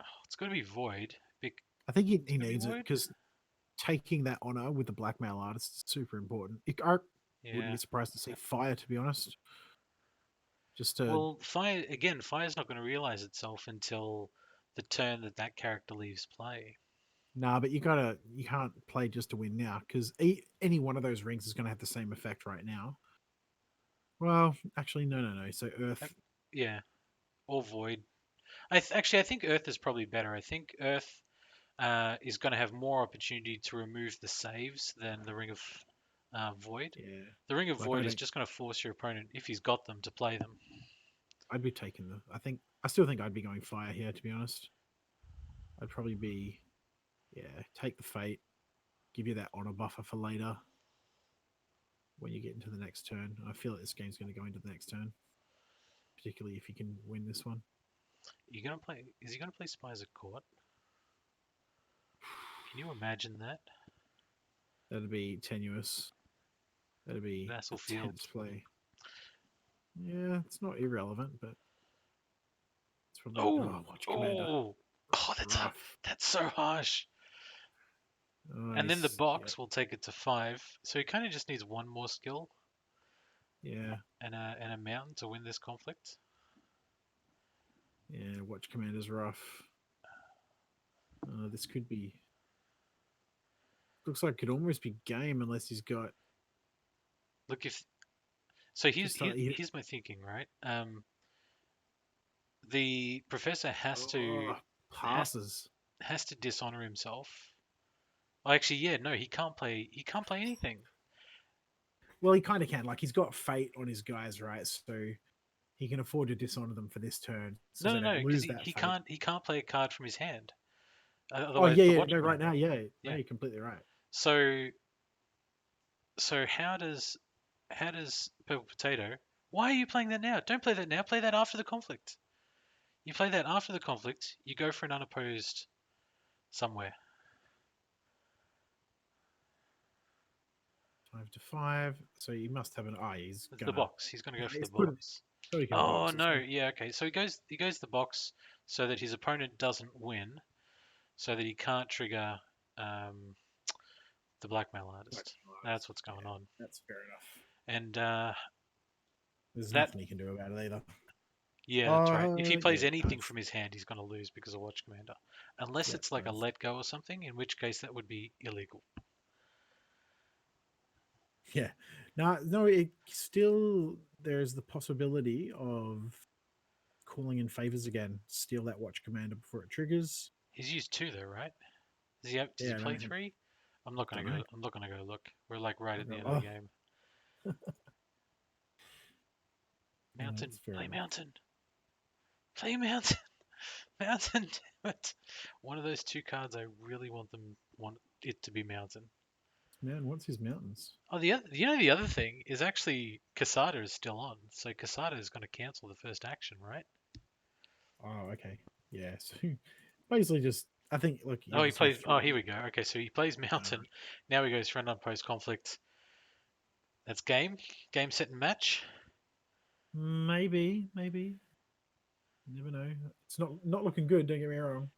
Speaker 1: Oh, it's got to be Void.
Speaker 2: I think he
Speaker 1: It's gonna be
Speaker 2: needs it
Speaker 1: Void.
Speaker 2: because taking that honor with the blackmail artist is super important. I wouldn't
Speaker 1: Yeah.
Speaker 2: be surprised to see fire, to be honest. Just to
Speaker 1: Well, fire again. Fire's not going to realize itself until the turn that that character leaves play.
Speaker 2: nah, but you can't play just to win now because any one of those rings is going to have the same effect right now. Well, actually, no. So
Speaker 1: Uh,
Speaker 2: Earth,
Speaker 1: Yeah, or Void. Actually, I think Earth is probably better. I think Earth is going to have more opportunity to remove the saves than the Ring of Void.
Speaker 2: yeah.
Speaker 1: The Ring of
Speaker 2: Like
Speaker 1: Void is just going to force your opponent, if he's got them, to play them.
Speaker 2: I'd be taking the. I still think I'd be going fire here. To be honest, I'd probably be, take the fate, give you that honor buffer for later when you get into the next turn. I feel like this game's going to go into the next turn, particularly if you can win this one.
Speaker 1: You gonna play? Is he gonna play Spies at Court? Can you imagine that?
Speaker 2: That'd be tenuous. That'd be
Speaker 1: Vassal
Speaker 2: a
Speaker 1: Field.
Speaker 2: tense play. Yeah, it's not irrelevant, but it's probably watch Commander.
Speaker 1: Oh, oh,
Speaker 2: Rough.
Speaker 1: that's so harsh. And then the
Speaker 2: Nice. Yeah.
Speaker 1: box will take it to 5. So he kind of just needs one more skill
Speaker 2: Yeah.
Speaker 1: and a mountain to win this conflict.
Speaker 2: Yeah. Watch Commander's rough. This could be. Looks like it could almost be game unless he's got.
Speaker 1: Look, if so,
Speaker 2: He,
Speaker 1: here's my thinking, right? The professor
Speaker 2: passes.
Speaker 1: has to dishonor himself. Oh, actually, yeah, no, he can't play. He can't play anything.
Speaker 2: Well, he kind of can. Like he's got fate on his guys, right? So he can afford to dishonor them for this turn, so they
Speaker 1: No,
Speaker 2: don't
Speaker 1: because
Speaker 2: lose that
Speaker 1: he
Speaker 2: fate.
Speaker 1: can't play a card from his hand.
Speaker 2: Oh
Speaker 1: Otherwise,
Speaker 2: yeah,
Speaker 1: the
Speaker 2: yeah.
Speaker 1: watch
Speaker 2: No, right
Speaker 1: commander.
Speaker 2: now, yeah. No,
Speaker 1: Yeah.
Speaker 2: you're completely right.
Speaker 1: So how does Purple Potato? Why are you playing that now? Don't play that now. Play that after the conflict. You play that after the conflict. You go for an unopposed somewhere.
Speaker 2: 5 to 5. So he must have an eye. He's
Speaker 1: It's the
Speaker 2: gonna.
Speaker 1: box. He's going to go for
Speaker 2: He's
Speaker 1: the
Speaker 2: put it.
Speaker 1: box.
Speaker 2: So he can
Speaker 1: Oh
Speaker 2: box. Let's
Speaker 1: no,
Speaker 2: go.
Speaker 1: yeah, okay. So he goes the box so that his opponent doesn't win, so that he can't trigger um, the blackmail artist. That's what's going on.
Speaker 2: That's fair enough.
Speaker 1: And
Speaker 2: There's
Speaker 1: that
Speaker 2: nothing he can do about it either.
Speaker 1: yeah, that's right. If he plays
Speaker 2: Yeah.
Speaker 1: anything from his hand, he's going to lose because of Watch Commander, unless
Speaker 2: Yeah.
Speaker 1: it's like a let go or something, in which case that would be illegal.
Speaker 2: Yeah. No. It still there's the possibility of calling in favors again. Steal that watch commander before it triggers.
Speaker 1: He's used 2 though, right? Does he
Speaker 2: Yeah.
Speaker 1: play 3? I'm not gonna
Speaker 2: Don't
Speaker 1: go.
Speaker 2: know.
Speaker 1: I'm not gonna go look. We're like right at the end of the
Speaker 2: Oh,
Speaker 1: game.
Speaker 2: no,
Speaker 1: Mountain,
Speaker 2: that's fair
Speaker 1: play
Speaker 2: enough.
Speaker 1: mountain, play mountain, mountain. Damn it! One of those 2 cards, I really want it to be mountain.
Speaker 2: Man, what's his mountains?
Speaker 1: Oh, the other thing is actually Casada is still on, so Casada is going to cancel the first action, right?
Speaker 2: Oh, okay. Yeah. So basically, just I think look.
Speaker 1: Oh, he plays. Oh, here we go. Okay, so he plays mountain.
Speaker 2: Uh,
Speaker 1: Now he goes for an unopposed conflict. That's game. Game, set, and match.
Speaker 2: maybe. You never know. It's not looking good. Don't get me wrong.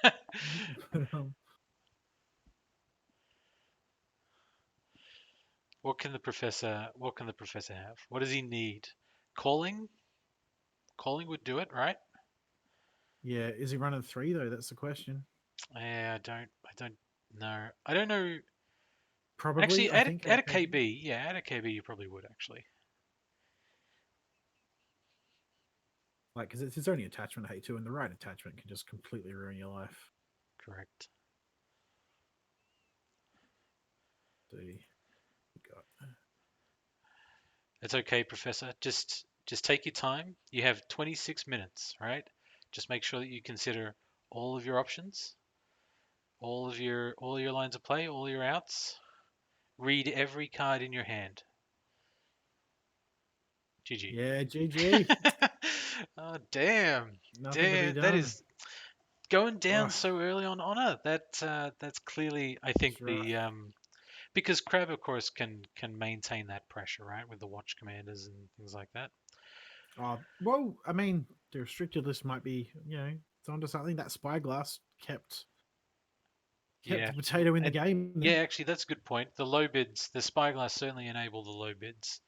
Speaker 2: But,
Speaker 1: What can the professor? What can the professor have? What does he need? Calling. Calling would do it, right?
Speaker 2: yeah. Is he running 3 though? That's the question.
Speaker 1: Yeah, I don't know. I don't know.
Speaker 2: Probably.
Speaker 1: Actually,
Speaker 2: I think
Speaker 1: add a KB. Yeah, add a KB. You probably would actually.
Speaker 2: like because it's only attachment hate too, and the right attachment can just completely ruin your life.
Speaker 1: Correct.
Speaker 2: So you got
Speaker 1: It's okay, Professor. Just take your time. You have 26 minutes, right? Just make sure that you consider all of your options, all your lines of play, all your outs. Read every card in your hand. GG.
Speaker 2: yeah, GG.
Speaker 1: Oh damn.
Speaker 2: Nothing to be
Speaker 1: Damn, that
Speaker 2: done.
Speaker 1: is going down
Speaker 2: Oh,
Speaker 1: so early on honor. That's clearly I think
Speaker 2: it's rough.
Speaker 1: Because Crab, of course, can maintain that pressure, right, with the watch commanders and things like that.
Speaker 2: Well, I mean, the restricted list might be, it's onto something. That spyglass kept
Speaker 1: Yeah,
Speaker 2: the potato in the
Speaker 1: and
Speaker 2: game.
Speaker 1: yeah, actually, that's a good point. The low bids, the spyglass certainly enable the low bids.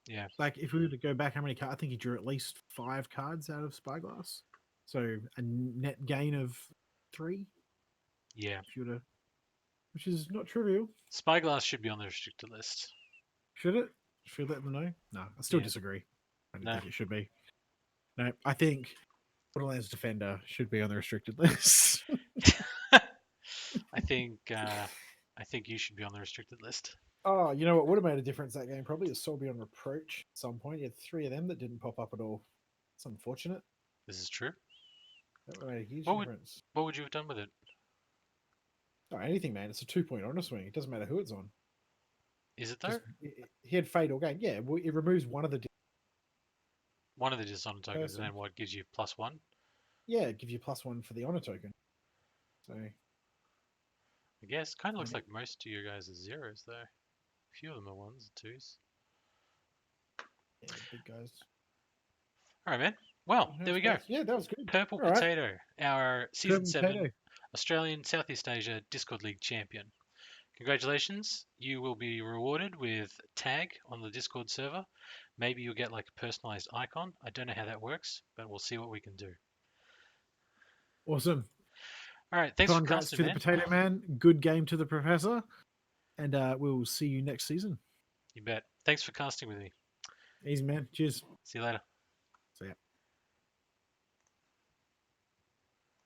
Speaker 1: Yeah,
Speaker 2: Like, if we were to go back, how many cards? I think he drew at least 5 cards out of spyglass. So a net gain of 3,
Speaker 1: yeah.
Speaker 2: if you were to, which is not trivial.
Speaker 1: Spyglass should be on the restricted list.
Speaker 2: Should it? Should we let them know? No, I still
Speaker 1: Yeah,
Speaker 2: disagree. I don't
Speaker 1: no.
Speaker 2: think it should be. No, I think Borderlands Defender should be on the restricted list.
Speaker 1: I think you should be on the restricted list.
Speaker 2: Oh, you know what would have made a difference that game probably is Soul Beyond Reproach at some point. You had 3 of them that didn't pop up at all. It's unfortunate.
Speaker 1: This is true.
Speaker 2: That would have made a huge
Speaker 1: What would
Speaker 2: difference.
Speaker 1: what would you have done with it?
Speaker 2: Oh, anything, man. It's a 2-point honor swing. It doesn't matter who it's on.
Speaker 1: Is it though?
Speaker 2: Just he had fade all game. Yeah, well, it removes one of the
Speaker 1: One of the dishonored tokens, and
Speaker 2: person.
Speaker 1: then what gives you +1?
Speaker 2: Yeah, it gives you +1 for the honor token. So
Speaker 1: I guess kind of looks
Speaker 2: mean,
Speaker 1: like most of your guys are zeros though. A few of them are ones and twos.
Speaker 2: yeah, big guys.
Speaker 1: All right, man. Well, there we go.
Speaker 2: Yeah, that was good.
Speaker 1: Purple
Speaker 2: All right.
Speaker 1: Potato, our season
Speaker 2: Purple
Speaker 1: 7
Speaker 2: Potato.
Speaker 1: Australian Southeast Asia Discord League champion. Congratulations. You will be rewarded with tag on the Discord server. Maybe you'll get like a personalized icon. I don't know how that works, but we'll see what we can do.
Speaker 2: Awesome.
Speaker 1: All right, thanks
Speaker 2: Congrats
Speaker 1: for casting,
Speaker 2: to the
Speaker 1: man.
Speaker 2: Potato Man. Good game to the Professor. And we'll see you next season.
Speaker 1: You bet. Thanks for casting with me.
Speaker 2: Easy, man. Cheers.
Speaker 1: See you later.